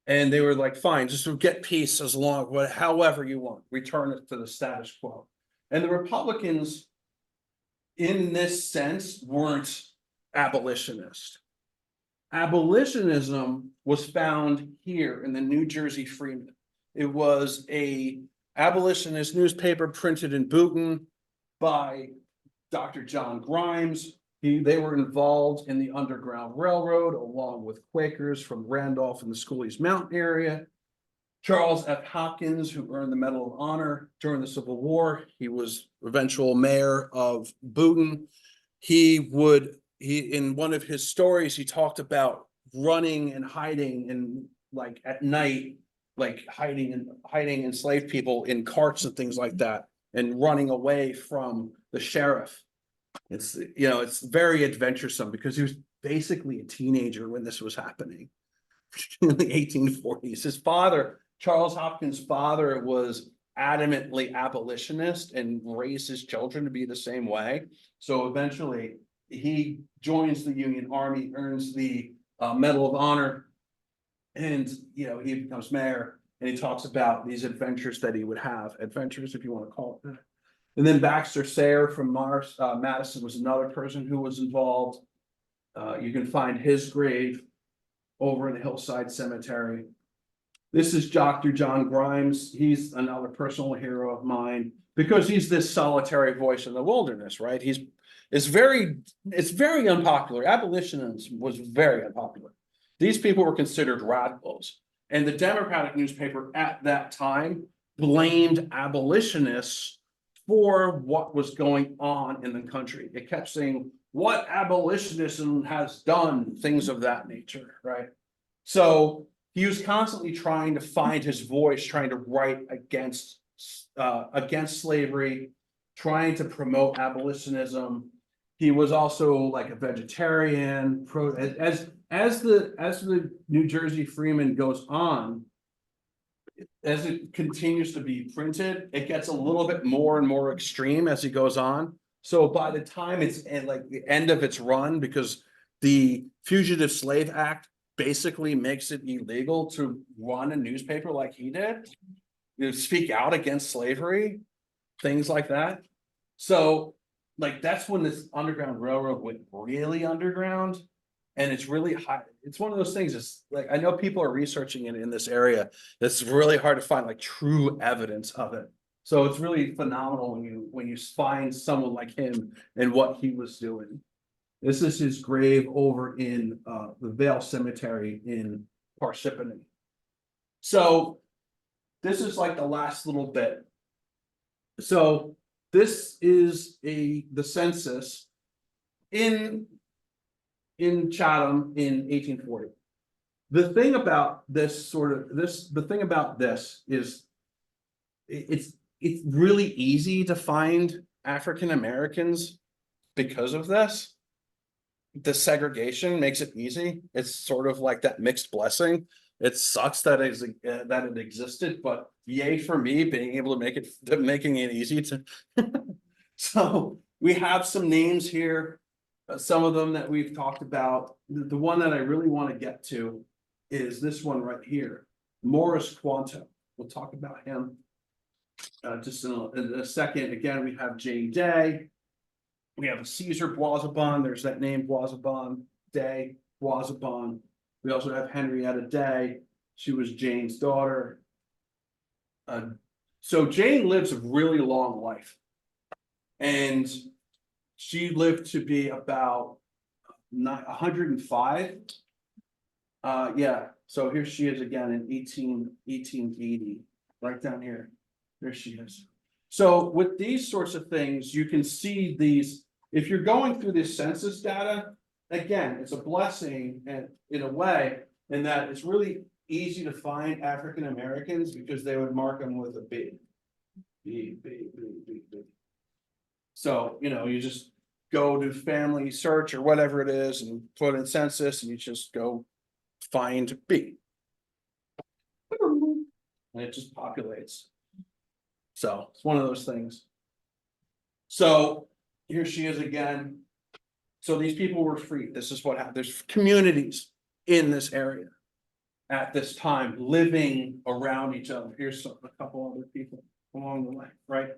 And they were like, fine, just get peace as long, however you want, return it to the status quo. And the Republicans, in this sense, weren't abolitionist. Abolitionism was found here in the New Jersey Freeman. It was a abolitionist newspaper printed in Boonton by Dr. John Grimes. They were involved in the Underground Railroad along with Quakers from Randolph and the Schooley's Mountain area. Charles F. Hopkins, who earned the Medal of Honor during the Civil War, he was eventual mayor of Boonton. In one of his stories, he talked about running and hiding and like at night, like hiding enslaved people in carts and things like that, and running away from the sheriff. It's very adventuresome because he was basically a teenager when this was happening in the 1840s. His father, Charles Hopkins' father, was adamantly abolitionist and raised his children to be the same way. So eventually he joins the Union Army, earns the Medal of Honor, and he becomes mayor, and he talks about these adventures that he would have, adventures if you want to call it that. And then Baxter Sayre from Madison was another person who was involved. You can find his grave over in the Hillside Cemetery. This is Dr. John Grimes. He's another personal hero of mine because he's this solitary voice in the wilderness, right? It's very unpopular. Abolitionism was very unpopular. These people were considered radicals, and the Democratic newspaper at that time blamed abolitionists for what was going on in the country. It kept saying what abolitionism has done, things of that nature, right? So he was constantly trying to find his voice, trying to write against slavery, trying to promote abolitionism. He was also like a vegetarian. As the New Jersey Freeman goes on, as it continues to be printed, it gets a little bit more and more extreme as it goes on. So by the time it's at like the end of its run, because the Fugitive Slave Act basically makes it illegal to run a newspaper like he did, speak out against slavery, things like that. So like that's when this Underground Railroad went really underground. And it's really high. It's one of those things. It's like I know people are researching it in this area. It's really hard to find like true evidence of it. So it's really phenomenal when you find someone like him and what he was doing. This is his grave over in the Vale Cemetery in Parsippany. So this is like the last little bit. So this is the census in Chatham in 1840. The thing about this is it's really easy to find African Americans because of this. The segregation makes it easy. It's sort of like that mixed blessing. It sucks that it existed, but yay for me being able to making it easy to. So we have some names here. Some of them that we've talked about. The one that I really want to get to is this one right here, Morris Quanto. We'll talk about him just in a second. Again, we have Jane Day. We have a Caesar Boisabon. There's that name, Boisabon, Day, Boisabon. We also have Henrietta Day. She was Jane's daughter. So Jane lives a really long life. And she lived to be about 105. Yeah, so here she is again in 1880. right down here. There she is. So with these sorts of things, you can see these, if you're going through this census data, again, it's a blessing and in a way, in that it's really easy to find African Americans because they would mark them with a B. B, B, B, B, B. So, you know, you just go to family search or whatever it is and put in census and you just go find B. And it just populates. So it's one of those things. So here she is again. So these people were free. This is what happened. There's communities in this area at this time living around each other. Here's a couple other people along the way, right?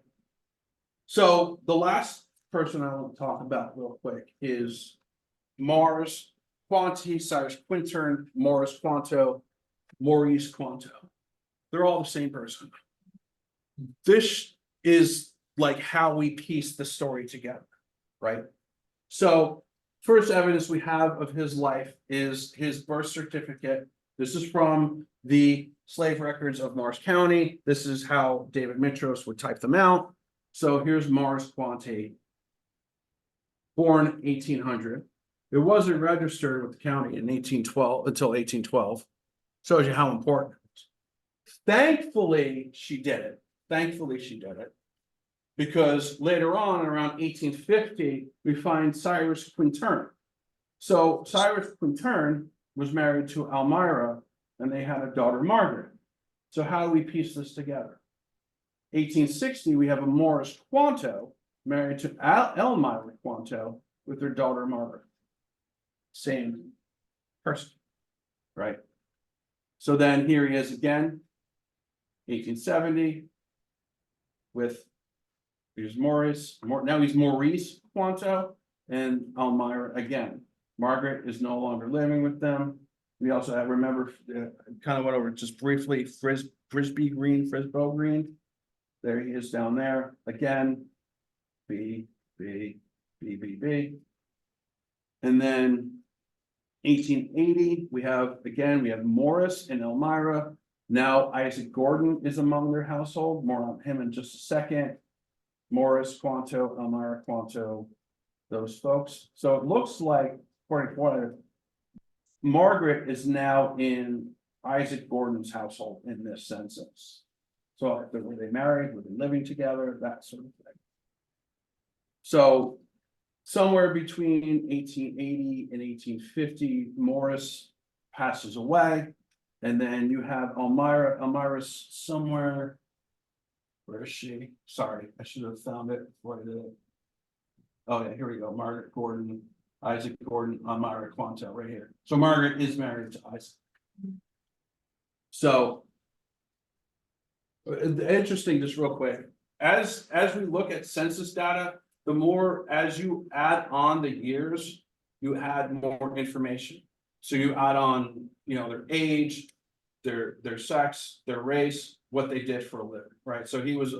So the last person I want to talk about real quick is Mars Quanti, Cyrus Quintern, Morris Quanto, Maurice Quanto. They're all the same person. This is like how we piece the story together, right? So first evidence we have of his life is his birth certificate. This is from the slave records of Mars County. This is how David Mitros would type them out. So here's Mars Quanti, born 1800. It wasn't registered with the county in 1812 until 1812. Shows you how important it is. Thankfully, she did it. Thankfully, she did it. Because later on, around 1850, we find Cyrus Quintern. So Cyrus Quintern was married to Elmira, and they had a daughter, Margaret. So how do we piece this together? 1860, we have a Morris Quanto married to Elmira Quanto with their daughter, Margaret. Same person, right? So then here he is again, 1870, with here's Morris. Now he's Maurice Quanto and Elmira again. Margaret is no longer living with them. We also have, remember, kind of went over just briefly, Frisbee Green, Frisbo Green. There he is down there again. B, B, B, B, B. And then 1880, we have Morris and Elmira. Now Isaac Gordon is among their household. More on him in just a second. Morris Quanto, Elmira Quanto, those folks. So it looks like, according to what Margaret is now in Isaac Gordon's household in this census. So were they married? Were they living together? That sort of thing. So somewhere between 1880 and 1850, Morris passes away. And then you have Elmira. Elmira's somewhere. Where is she? Sorry, I should have found it before I did it. Oh yeah, here we go. Margaret Gordon, Isaac Gordon, Elmira Quanto right here. So Margaret is married to Isaac. So interesting, just real quick. As we look at census data, the more as you add on the years, you add more information. So you add on, you know, their age, their sex, their race, what they did for a living, right? So he was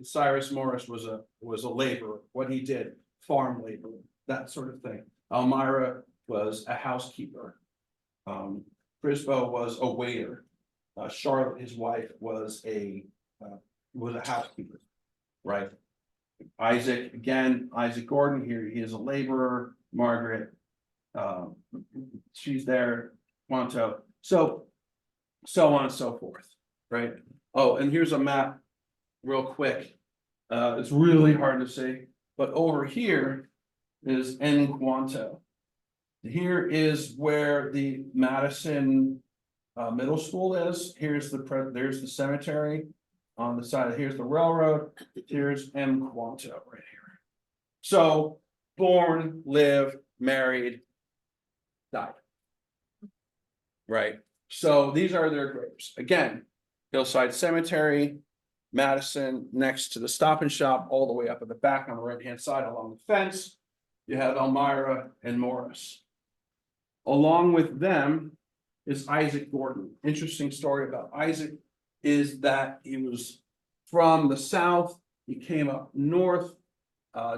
Cyrus Morris was a laborer. What he did, farm labor, that sort of thing. Elmira was a housekeeper. Frisbo was a waiter. Charlotte, his wife, was a housekeeper, right? Isaac, again, Isaac Gordon, here he is a laborer. Margaret, she's there. Quanto, so on and so forth, right? Oh, and here's a map real quick. It's really hard to see, but over here is Quanto. Here is where the Madison Middle School is. There's the cemetery on the side. Here's the railroad. Here's Quanto right here. So born, lived, married, died. Right. So these are their graves. Again, Hillside Cemetery, Madison, next to the Stop and Shop, all the way up at the back on the right-hand side along the fence. You have Elmira and Morris. Along with them is Isaac Gordon. Interesting story about Isaac is that he was from the South. He came up north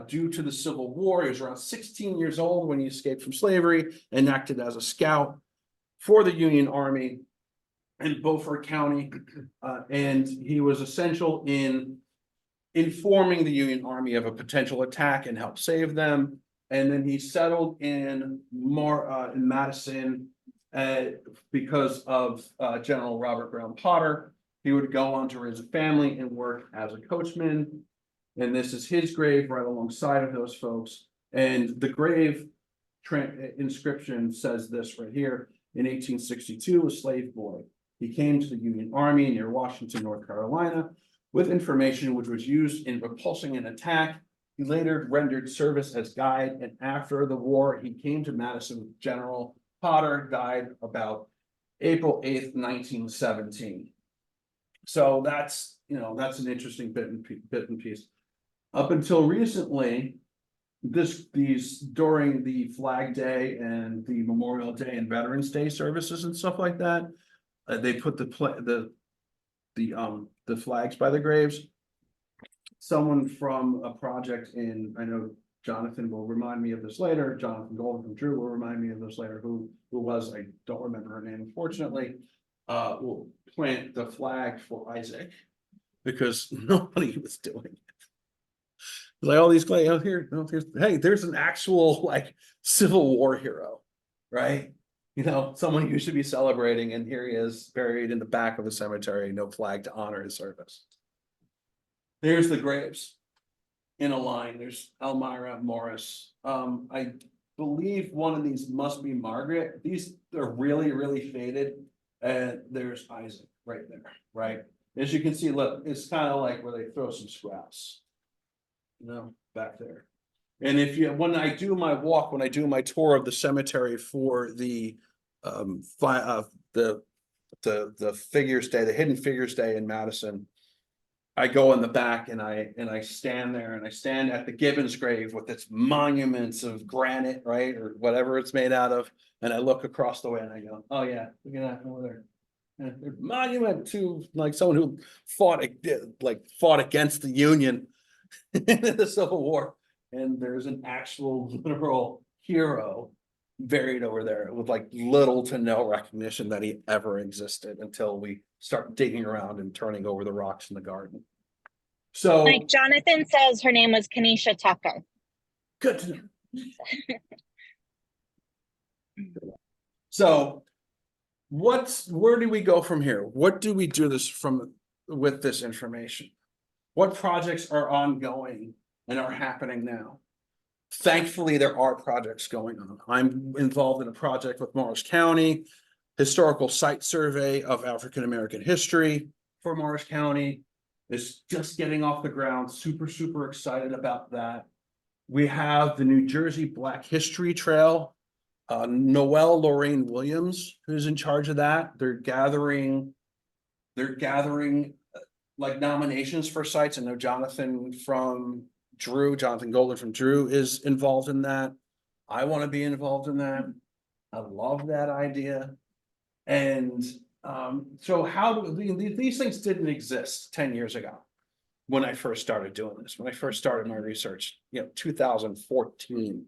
due to the Civil War. He was around 16 years old when he escaped from slavery and acted as a scout for the Union Army. in Beaufort County, and he was essential in informing the Union Army of a potential attack and help save them. And then he settled in Madison because of General Robert Brown Potter. He would go on to raise a family and work as a coachman. And this is his grave right alongside of those folks. And the grave inscription says this right here. In 1862, a slave boy. He came to the Union Army near Washington, North Carolina, with information which was used in repulsing an attack. He later rendered service as guide, and after the war, he came to Madison with General Potter, died about April 8th, 1917. So that's, you know, that's an interesting bit and piece. Up until recently, during the Flag Day and the Memorial Day and Veterans Day services and stuff like that, they put the flags by the graves. Someone from a project I know Jonathan will remind me of this later. Jonathan Golden from Drew will remind me of this later. Who was, I don't remember her name, unfortunately. Will plant the flag for Isaac because nobody was doing it. Like all these clay out here, hey, there's an actual like Civil War hero, right? You know, someone you should be celebrating, and here he is buried in the back of the cemetery, no flag to honor his service. There's the graves in a line. There's Elmira Morris. I believe one of these must be Margaret. These are really, really faded. And there's Isaac right there, right? As you can see, look, it's kind of like where they throw some scraps. You know, back there. And when I do my tour of the cemetery for the Figures Day, the Hidden Figures Day in Madison, I go in the back and I stand there, and I stand at the Gibbons grave with its monuments of granite, right, or whatever it's made out of, and I look across the way and I go, oh yeah, look at that over there. Monument to like someone who fought against the Union in the Civil War, and there's an actual literal hero buried over there with like little to no recognition that he ever existed until we start digging around and turning over the rocks in the garden. So like Jonathan says, her name was Kenesha Tucker. Good to know. So where do we go from here? What do we do with this information? What projects are ongoing and are happening now? Thankfully, there are projects going on. I'm involved in a project with Morris County, historical site survey of African-American history for Morris County. It's just getting off the ground. Super, super excited about that. We have the New Jersey Black History Trail. Noelle Lorraine Williams, who's in charge of that. They're gathering like nominations for sites. I know Jonathan Golden from Drew is involved in that. I want to be involved in that. I love that idea. And so how do these things didn't exist 10 years ago when I first started doing this, when I first started my research, 2014,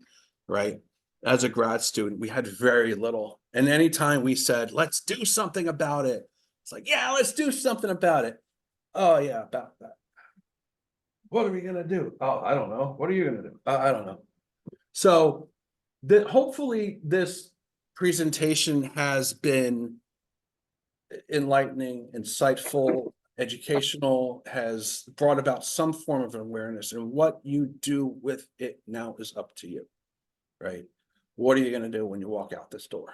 right? As a grad student, we had very little. And anytime we said, let's do something about it, it's like, yeah, let's do something about it. Oh yeah, about that. What are we gonna do? Oh, I don't know. What are you gonna do? I don't know. So hopefully this presentation has been enlightening, insightful, educational, has brought about some form of awareness, and what you do with it now is up to you, right? What are you gonna do when you walk out this door?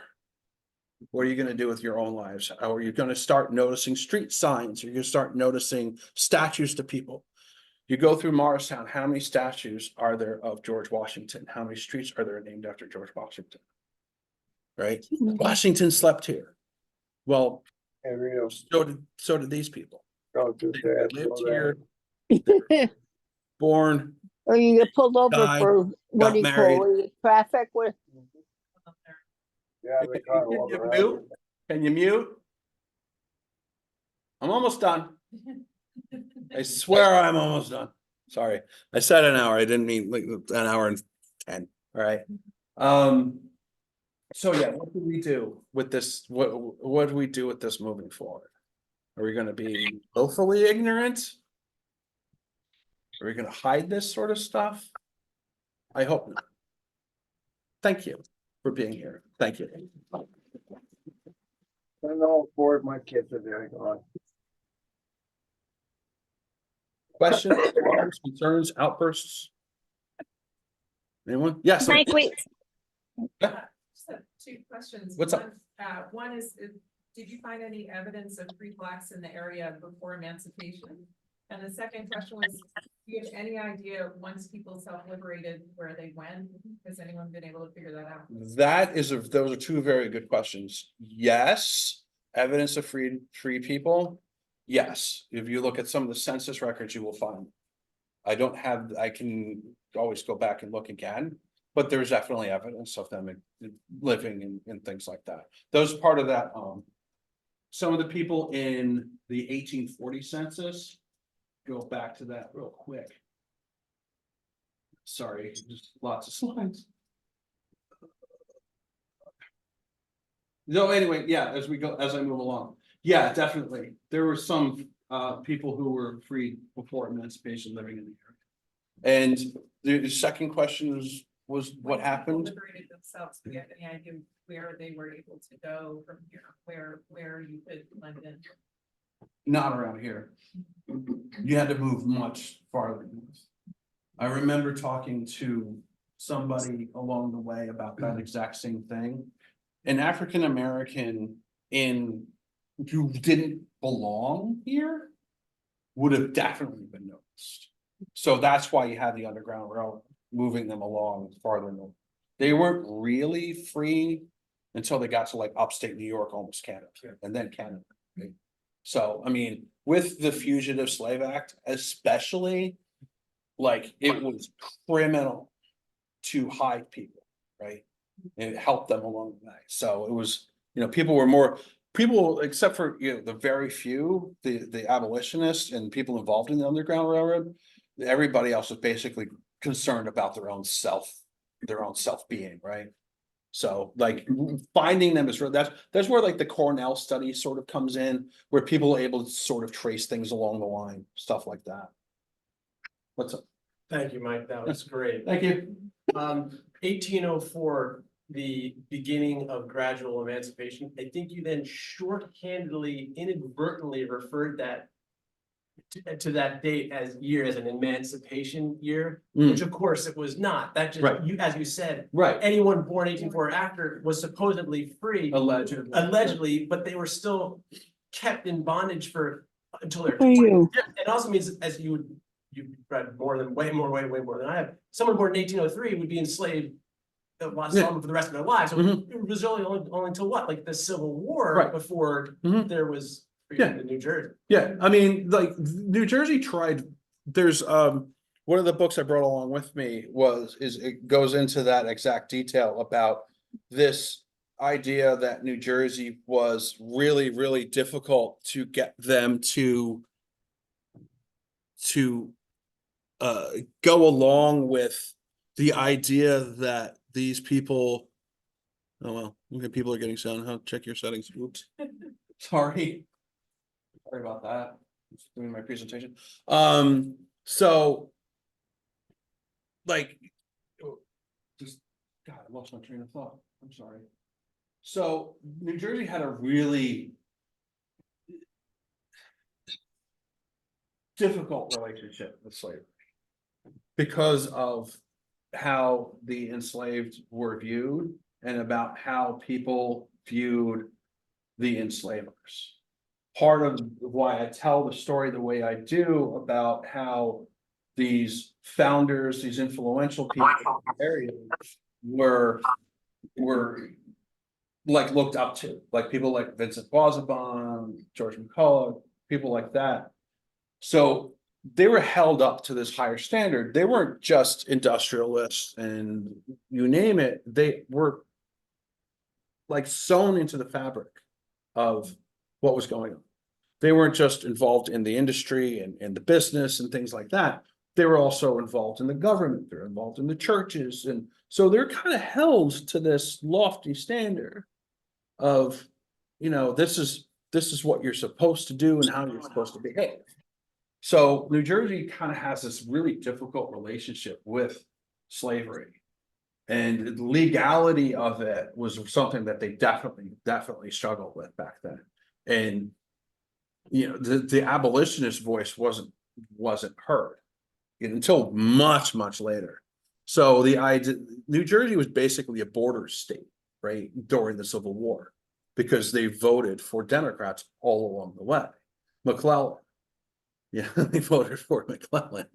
What are you going to do with your own lives? How are you going to start noticing street signs? Are you going to start noticing statues to people? You go through Morristown, how many statues are there of George Washington? How many streets are there named after George Washington? Right? Washington slept here. Well, so did these people. They lived here, born. Or you get pulled over died, for what do you call it? Traffic with. Yeah, Can you mute? I'm almost done. I swear I'm almost done. Sorry. I said an hour. I didn't mean like an hour and 10. All right. So yeah, what do we do with this? What do we do with this moving forward? Are we gonna be willfully ignorant? Are we gonna hide this sort of stuff? I hope not. Thank you for being here. Thank you. I don't know, bored my kids are very gone. Questions, concerns, outbursts? Anyone? Yes. Mike, wait, Just have two questions. What's up? One is, did you find any evidence of free blacks in the area before emancipation? And the second question was, do you have any idea once people self-liberated where they went? Has anyone been able to figure that out? Those are two very good questions. Yes, evidence of free people. Yes, if you look at some of the census records, you will find. I can always go back and look again, but there's definitely evidence of them living and things like that. Those part of that, some of the people in the 1840 census, go back to that real quick. Sorry, just lots of slides. No, anyway, yeah, as I move along, yeah, definitely, there were some people who were freed before emancipation living in the area. And the second question was what When people happened? Liberated themselves, do you have any idea where they were able to go from here, where you could blend in? Not around here. You had to move much farther north. I remember talking to somebody along the way about that exact same thing. An African American who didn't belong here would have definitely been noticed. So that's why you had the Underground Railroad moving them along farther north. They weren't really free until they got to like upstate New York, almost Canada, and then Canada. Right? So, I mean, with the Fugitive Slave Act, especially, like, it was criminal to hide people, right? And it helped them along the way. So it was, people, except for, the very few, the abolitionists and people involved in the Underground Railroad, everybody else was basically concerned about their own self-being, right? So like finding them is that's where like the Cornell study sort of comes in, where people are able to sort of trace things along the line, stuff like that. What's up? Thank you, Mike. That was great. Thank you. 1804, the beginning of gradual emancipation. I think you then shorthandedly, inadvertently referred that to that date as an emancipation year, which of course it was not. That just, Right. as you said, Right. anyone born 1804 or after was supposedly free. Allegedly, but they were still kept in bondage until they're For 20. you. It also means, as you read way more than I have. Someone born in 1803 would be enslaved for the rest of their lives. So it was only until what, like the Civil War, Right. before there was freedom in New Jersey. Yeah, I mean, like New Jersey tried, there's one of the books I brought along with me it goes into that exact detail about this idea that New Jersey was really, really difficult to get them to go along with the idea that these people, oh well, okay, people are getting sound. How check your settings. Oops. Sorry about that. Just doing my presentation. So like just God, I lost my train of thought. I'm sorry. So New Jersey had a really difficult relationship with slavery because of how the enslaved were viewed and about how people viewed the enslavers. Part of why I tell the story the way I do about how these founders, these influential people in the area were like looked up to, like people like Vincent Boisabon, George McCulloch, people like that. So they were held up to this higher standard. They weren't just industrialists and you name it. They were like sewn into the fabric of what was going on. They weren't just involved in the industry and the business and things like that. They were also involved in the government. They're involved in the churches and So they're kind of held to this lofty standard of, this is what you're supposed to do and how you're supposed to behave. So New Jersey kind of has this really difficult relationship with slavery. And the legality of it was something that they definitely struggled with back then. And, the abolitionist voice wasn't heard until much later. So the idea, New Jersey was basically a border state, right, during the Civil War, because they voted for Democrats all along the way. McClellan, yeah, they voted for McClellan.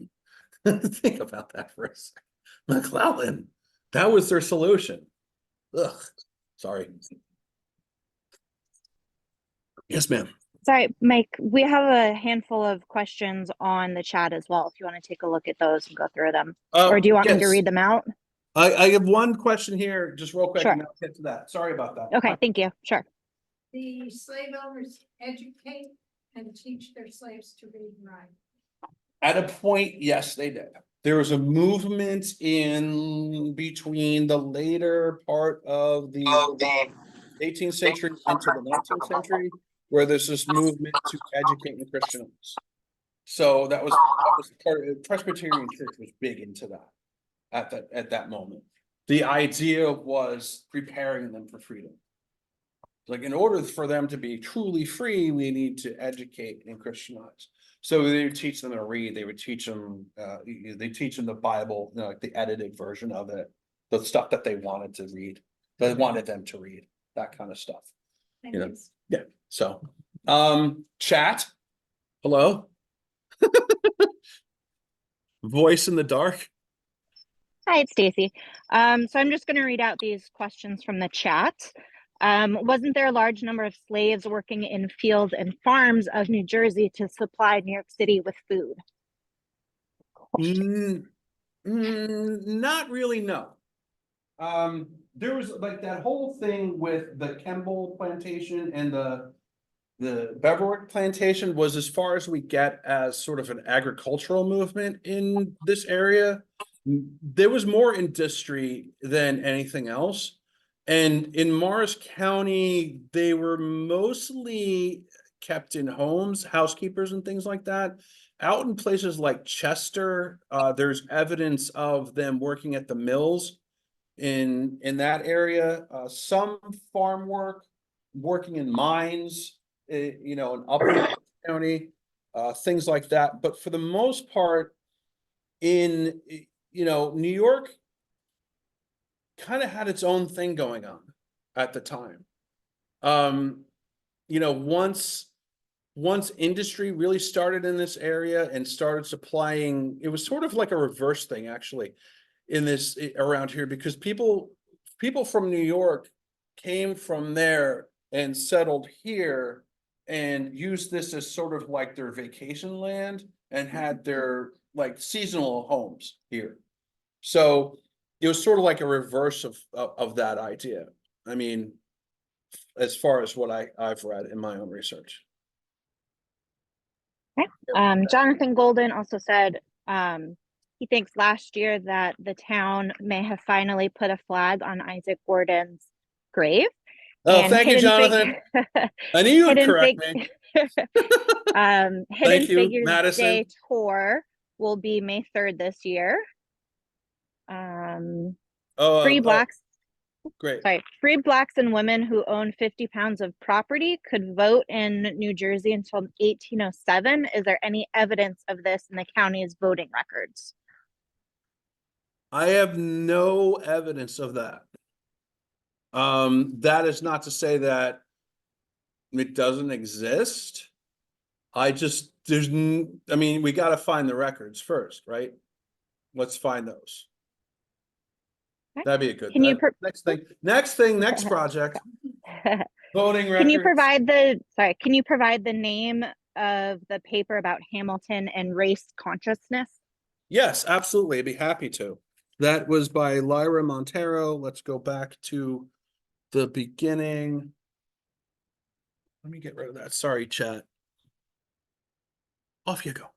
Think about that for a second. McClellan, that was their solution. Ugh, sorry. Yes, ma'am. Sorry, Mike, we have a handful of questions on the chat as well, if you want to take a look at those and go through them. Or do you want me to Yes. read them out? I have one question here, just real quick, Sure. and I'll get to that. Sorry about that. Okay, thank you. Sure. The slave owners educate and teach their slaves to read and write. At a point, yes, they did. There was a movement in between the later part of the 18th century into the 19th century, where there's this movement to educate the Christians. So that was part of Presbyterian Church was big into that at that moment. The idea was preparing them for freedom. Like, in order for them to be truly free, we need to educate and Christianize. So they would teach them to read. They would teach them. They teach them the Bible, like the edited version of it, the stuff that they wanted to read. They wanted them to read that kind of stuff. Thank You know. you. Yeah. So, chat. Hello. Voice in the dark. Hi, it's Stacy. So I'm just going to read out these questions from the chat. Wasn't there a large number of slaves working in fields and farms of New Jersey to supply New York City with food? Not really, no. There was like that whole thing with the Kemble plantation and the Beverwick plantation was as far as we get as sort of an agricultural movement in this area. There was more industry than anything else. And in Morris County, they were mostly kept in homes, housekeepers and things like that. Out in places like Chester, there's evidence of them working at the mills in that area. Some farm work, working in mines, in Upper County, things like that. But for the most part, in New York kind of had its own thing going on at the time. Once industry really started in this area and started supplying, it was sort of like a reverse thing actually in this around here, because people from New York came from there and settled here and used this as sort of like their vacation land and had their like seasonal homes here. So it was sort of like a reverse of that idea. I mean, as far as what I've read in my own research. Okay. Jonathan Golden also said he thinks last year that the town may have finally put a flag on Isaac Gordon's grave. Oh, thank you, Jonathan. I knew you would correct me. Hidden Thank you, Figures Madison. Day tour will be May 3rd this year. Free blacks. Great. Sorry, free blacks and women who own 50 pounds of property could vote in New Jersey until 1807. Is there any evidence of this in the county's voting records? I have no evidence of that. That is not to say that it doesn't exist. I mean, we got to find the records first, right? Let's find those. Okay. That'd be a good Can you next project. Voting records. Can you provide the name of the paper about Hamilton and race consciousness? Yes, absolutely. I'd be happy to. That was by Lyra Monteiro. Let's go back to the beginning. Let me get rid of that. Sorry, chat. Off you go.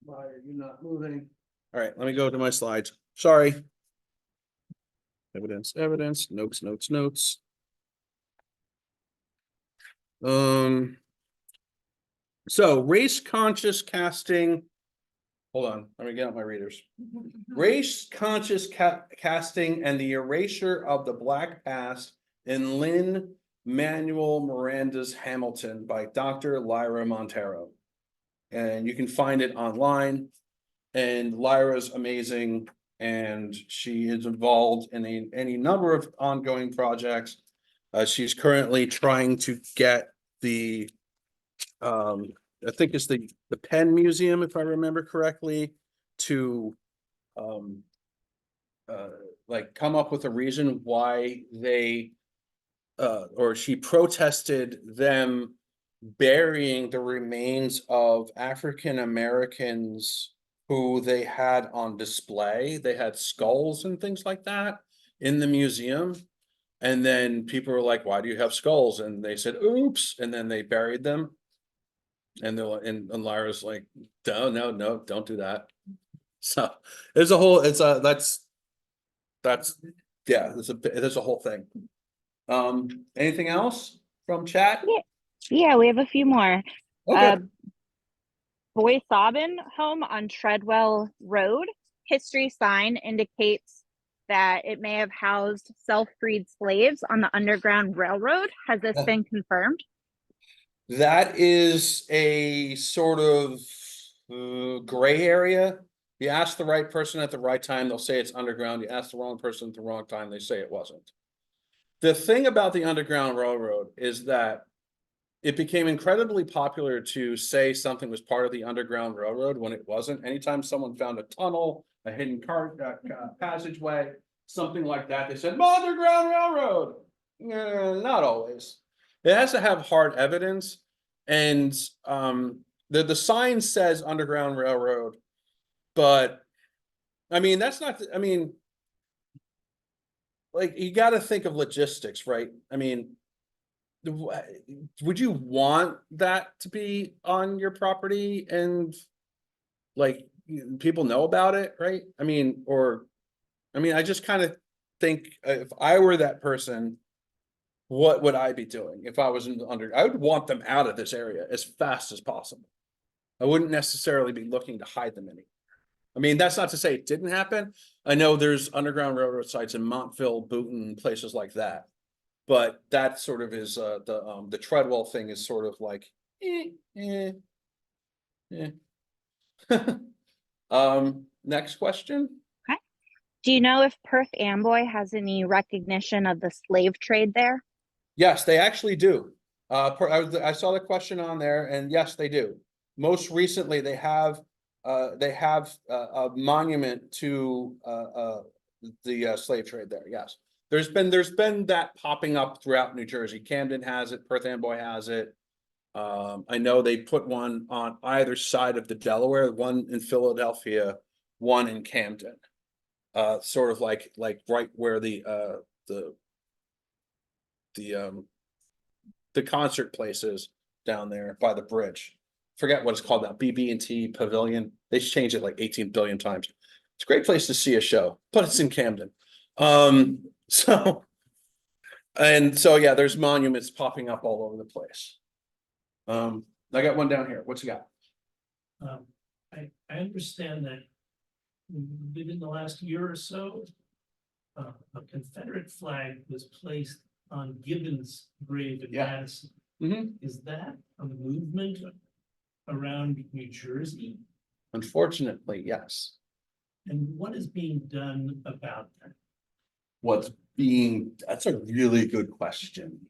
Why are you not moving? All right, let me go to my slides. Sorry. Evidence, notes. So race conscious casting. Hold on, let me get out my readers. Race conscious casting and the erasure of the Black past in Lin-Manuel Miranda's Hamilton by Dr. Lyra Monteiro. And you can find it online. And Lyra's amazing, and she is involved in any number of ongoing projects. She's currently trying to get the I think it's the Penn Museum, if I remember correctly, to like come up with a reason why they or she protested them burying the remains of African Americans who they had on display. They had skulls and things like that in the museum. And then people were like, why do you have skulls? And they said, oops. And then they buried them. And and Lyra's like, no, don't do that. So there's a whole, there's a whole thing. Anything else from chat? Yeah, we have a few more. Okay. Boy Sabin home on Treadwell Road. History sign indicates that it may have housed self-freed slaves on the Underground Railroad. Has this been confirmed? That is a sort of gray area. You ask the right person at the right time, they'll say it's underground. You ask the wrong person at the wrong time, they say it wasn't. The thing about the Underground Railroad is that it became incredibly popular to say something was part of the Underground Railroad when it wasn't. Anytime someone found a tunnel, a hidden passageway, something like that, they said, Underground Railroad. Not always. It has to have hard evidence. And the sign says Underground Railroad, but I mean, that's not, I mean, like, you got to think of logistics, right? I mean, would you want that to be on your property and like people know about it, right? I mean, I just kind of think if I were that person, what would I be doing if I was I would want them out of this area as fast as possible. I wouldn't necessarily be looking to hide them anywhere. I mean, that's not to say it didn't happen. I know there's Underground Railroad sites in Montville, Boonton, places like that. But that sort of is the Treadwell thing is sort of like next question. Okay. Do you know if Perth Amboy has any recognition of the slave trade there? Yes, they actually do. I saw the question on there, and yes, they do. Most recently, they have a monument to the slave trade there. Yes. There's been that popping up throughout New Jersey. Camden has it, Perth Amboy has it. I know they put one on either side of the Delaware, one in Philadelphia, one in Camden. Sort of like right where the concert place is down there by the bridge. Forget what it's called now, BB&T Pavilion. They changed it like 18 billion times. It's a great place to see a show, but it's in Camden. So yeah, there's monuments popping up all over the place. I got one down here. What's you got? I understand that within the last year or so, a Confederate flag was placed on Gibbon's grave in Madison. Is that a movement around New Jersey? Unfortunately, yes. And what is being done about that? That's a really good question.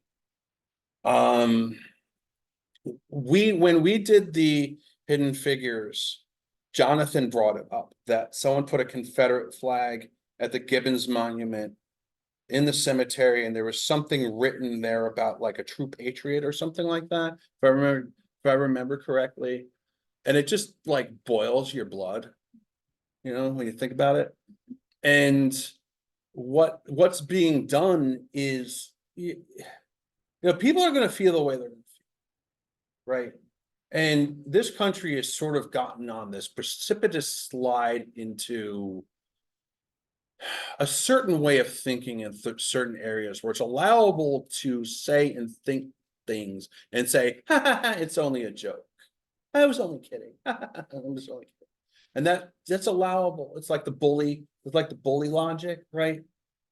When we did the Hidden Figures, Jonathan brought it up that someone put a Confederate flag at the Gibbons Monument in the cemetery, and there was something written there about like a true patriot or something like that, if I remember correctly. And it just like boils your blood, you know, when you think about it. And what's being done is, you know, people are going to feel the way they're going to feel, right? And this country has sort of gotten on this precipitous slide into a certain way of thinking in certain areas where it's allowable to say and think things and say, ha, ha, ha, it's only a joke. I was only kidding. I'm just only kidding. And that's allowable. It's like the bully logic, right?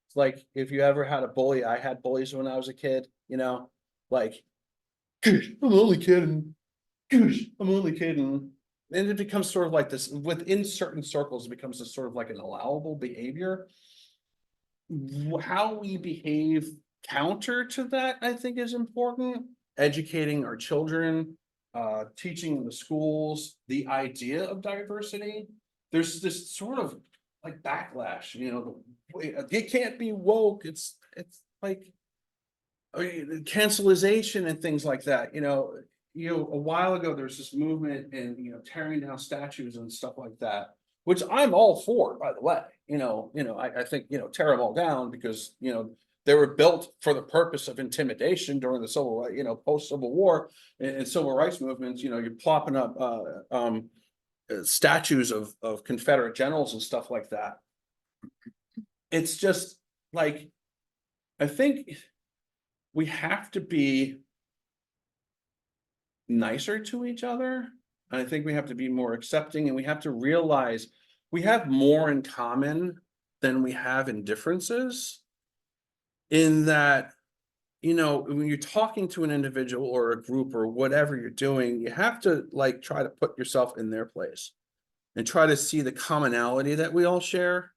It's like if you ever had a bully, I had bullies when I was a kid, like, I'm only kidding. I'm only kidding. And it becomes sort of like this within certain circles, it becomes a sort of like an allowable behavior. How we behave counter to that, I think, is important. Educating our children, teaching in the schools, the idea of diversity. There's this sort of like backlash, it can't be woke. It's like cancelization and things like that. A while ago, there's this movement and, tearing down statues and stuff like that, which I'm all for, by the way. I think, tear them all down because, they were built for the purpose of intimidation during the civil rights, post-Civil War and civil rights movements. You're plopping up statues of Confederate generals and stuff like that. It's just like, I think we have to be nicer to each other. I think we have to be more accepting, and we have to realize we have more in common than we have in differences. In that, when you're talking to an individual or a group or whatever you're doing, you have to like try to put yourself in their place and try to see the commonality that we all share.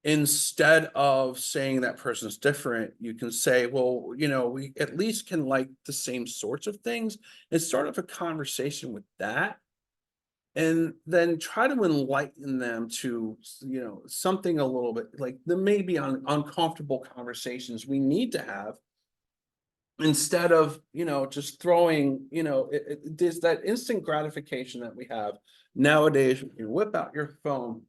Instead of saying that person's different, you can say, well, we at least can like the same sorts of things and start off a conversation with that. And then try to enlighten them to, something a little bit like there may be uncomfortable conversations we need to have. Instead of, just throwing, there's that instant gratification that we have nowadays. You whip out your phone,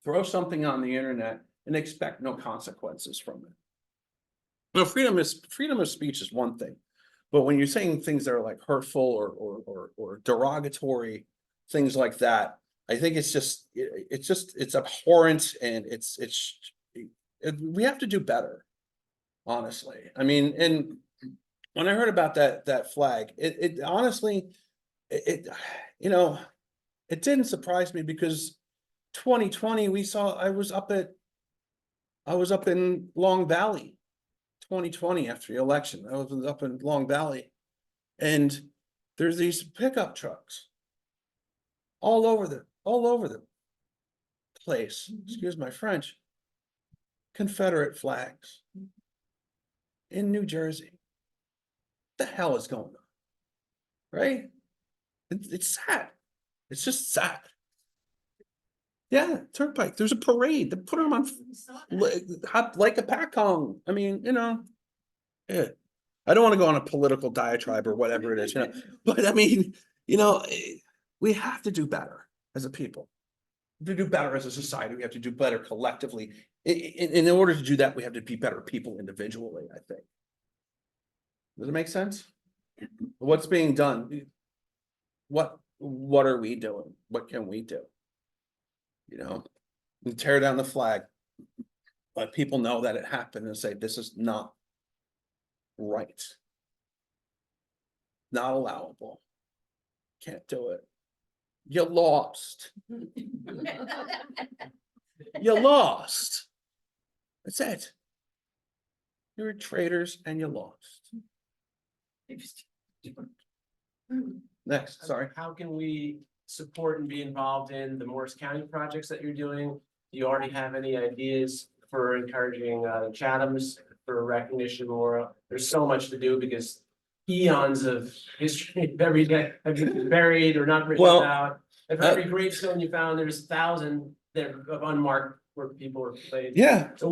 throw something on the internet and expect no consequences from it. Now, freedom of speech is one thing, but when you're saying things that are like hurtful or derogatory, things like that, I think it's abhorrent, and we have to do better, honestly. I mean, and when I heard about that flag, it honestly, it didn't surprise me because 2020, I was up in Long Valley, 2020 after the election. I was up in Long Valley, and there's these pickup trucks all over the place. Excuse my French. Confederate flags in New Jersey. What the hell is going on? Right? It's sad. It's just sad. Yeah, Turnpike. There's a parade. They put them on like a pack home. I mean, yeah. I don't want to go on a political diatribe or whatever it is, but I mean, we have to do better as a people. To do better as a society, we have to do better collectively. In order to do that, we have to be better people individually, I think. Does it make sense? What's being done? What are we doing? What can we do? Tear down the flag, let people know that it happened and say, this is not right. Not allowable. Can't do it. You lost. You lost. That's it. You were traitors and you lost. Next, sorry. How can we support and be involved in the Morris County projects that you're doing? Do you already have any ideas for encouraging Chathams for recognition more? There's so much to do because eons of history every day have been buried or not written about. And for every gravestone you found, there's 1,000 that are unmarked where people were laid. Yeah. So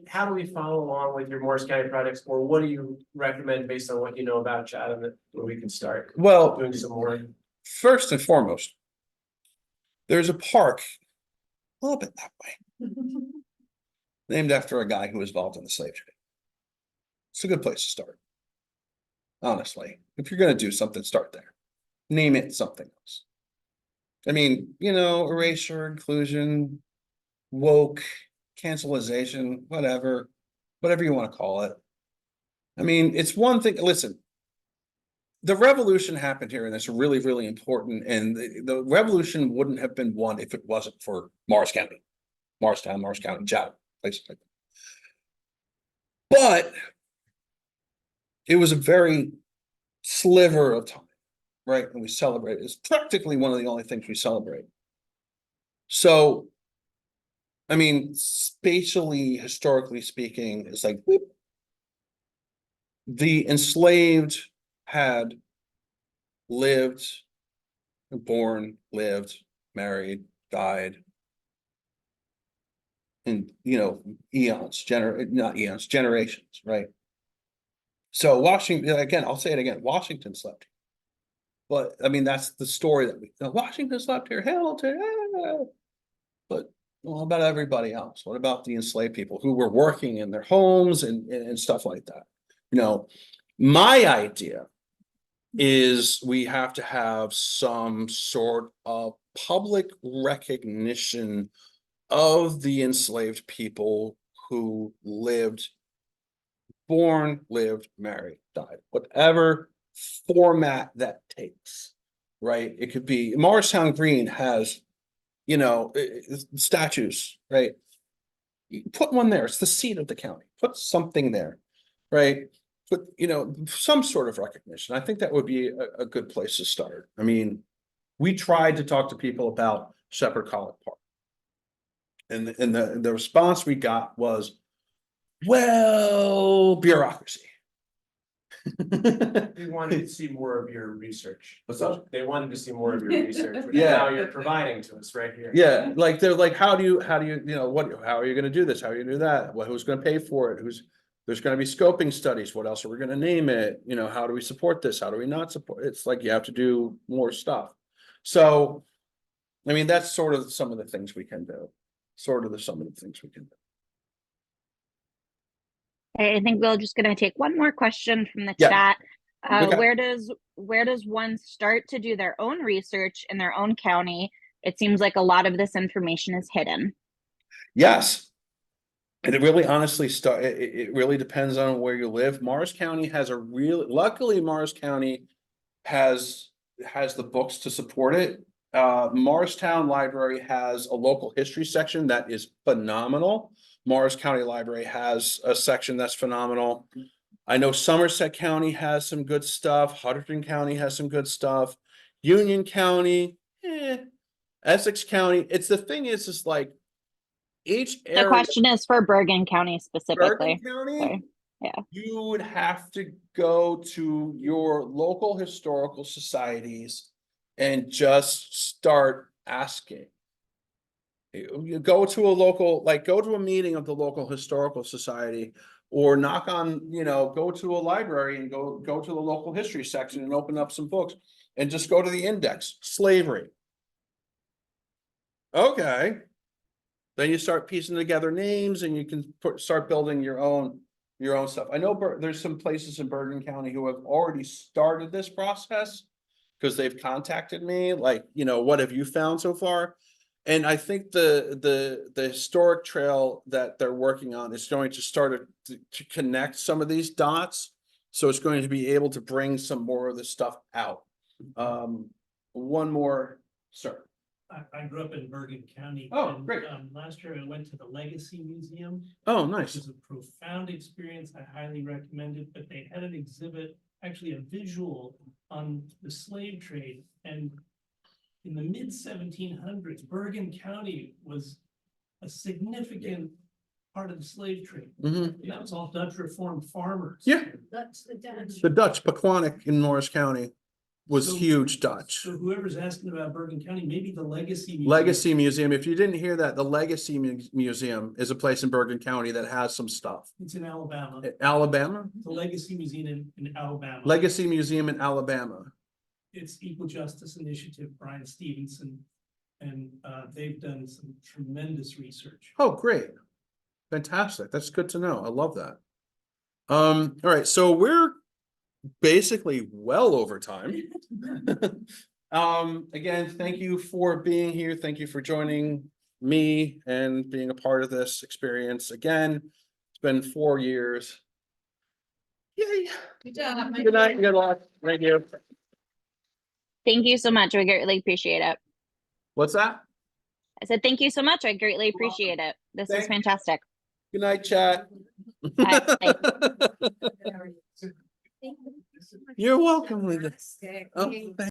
how do we follow along with your Morris County projects, or what do you recommend based on what you know about Chatham that where we can start doing some more? First and foremost, there's a park a little bit that way, named after a guy who was involved in the slave trade. It's a good place to start. Honestly, if you're going to do something, start there. name it something else. I mean, you know, erasure, inclusion, woke, cancelization, whatever you want to call it. I mean, it's one thing, listen, the revolution happened here, and it's really, really important. And the revolution wouldn't have been won if it wasn't for Morris County, Morristown, Morris County, Chatham, places like that. But it was a very sliver of time, right? And we celebrate. It's practically one of the only things we celebrate. So, I mean, spatially, historically speaking, it's like whoop. The enslaved had lived, born, lived, married, died in, you know, generations, right? So Washington, again, I'll say it again, Washington slept. But I mean, that's the story that Washington slept here, Hamilton, but what about everybody else? What about the enslaved people who were working in their homes and stuff like that? You know, my idea is we have to have some sort of public recognition of the enslaved people who lived, born, lived, married, died, whatever format that takes, right? It could be Morristown Green has, you know, statues, right? You put one there. It's the seat of the county. Put something there, right? But, you know, some sort of recognition. I think that would be a good place to start. I mean, we tried to talk to people about Shepherd College Park. And the response we got was, well, bureaucracy. We wanted to see more of your research. What's up? They wanted to see more of your research, which Yeah. now you're providing to us right here. Yeah, like they're like, how do you, you know, how are you gonna do this? How are you gonna do that? Well, who's gonna pay for it? There's gonna be scoping studies. What else are we gonna name it? You know, how do we support this? How do we not support? It's like you have to do more stuff. So, I mean, that's sort of some of the things we can do. Some of the things we can do. I think we're just going to take one more question from the Yeah. chat. Okay. Where does one start to do their own research in their own county? It seems like a lot of this information is hidden. Yes. And it really honestly it really depends on where you live. Morris County has luckily Morris County has the books to support it. Morristown Library has a local history section that is phenomenal. Morris County Library has a section that's phenomenal. I know Somerset County has some good stuff. Hunterdon County has some good stuff. Union County, Essex County. The thing is like each area. The question is for Bergen County specifically. Bergen County? Sorry. Yeah. You would have to go to your local historical societies and just start asking. You go to a meeting of the local historical society, or knock on, go to a library and go to the local history section and open up some books and just go to the index, slavery. Okay. Then you start piecing together names and you can start building your own stuff. I know there's some places in Bergen County who have already started this process because they've contacted me, like, what have you found so far? And I think the historic trail that they're working on is going to start to connect some of these dots. So it's going to be able to bring some more of this stuff out. One more, sir. I grew up in Bergen County. Oh, great. Last year I went to the Legacy Museum. Oh, Which nice. was a profound experience. I highly recommend it, but they had an exhibit, actually a visual on the slave trade. And in the mid 1700s, Bergen County was a significant part of the slave trade. Mhm. And that was all Dutch Reformed farmers. Yeah. That's the Dutch. The Dutch, Pequannock in Morris County was So- huge Dutch. So whoever's asking about Bergen County, maybe the Legacy Museum. Legacy Museum, if you didn't hear that, the Legacy Museum is a place in Bergen County that has some stuff. It's in Alabama. Alabama? The Legacy Museum in Alabama. Legacy Museum in Alabama. It's Equal Justice Initiative, Brian Stevenson, and they've done some tremendous research. Oh, great. Fantastic. That's good to know. I love that. All right. So we're basically well over time. Again, thank you for being here. Thank you for joining me and being a part of this experience. Again, it's been 4 years. Yay. Good job. Good night. Good luck. Thank you. Thank you so much. We greatly appreciate it. What's that? I said, thank you so much. I greatly appreciate it. This is Thank you. fantastic. Good night, chat. Bye. You're welcome, Linda. Fantastic. Oh,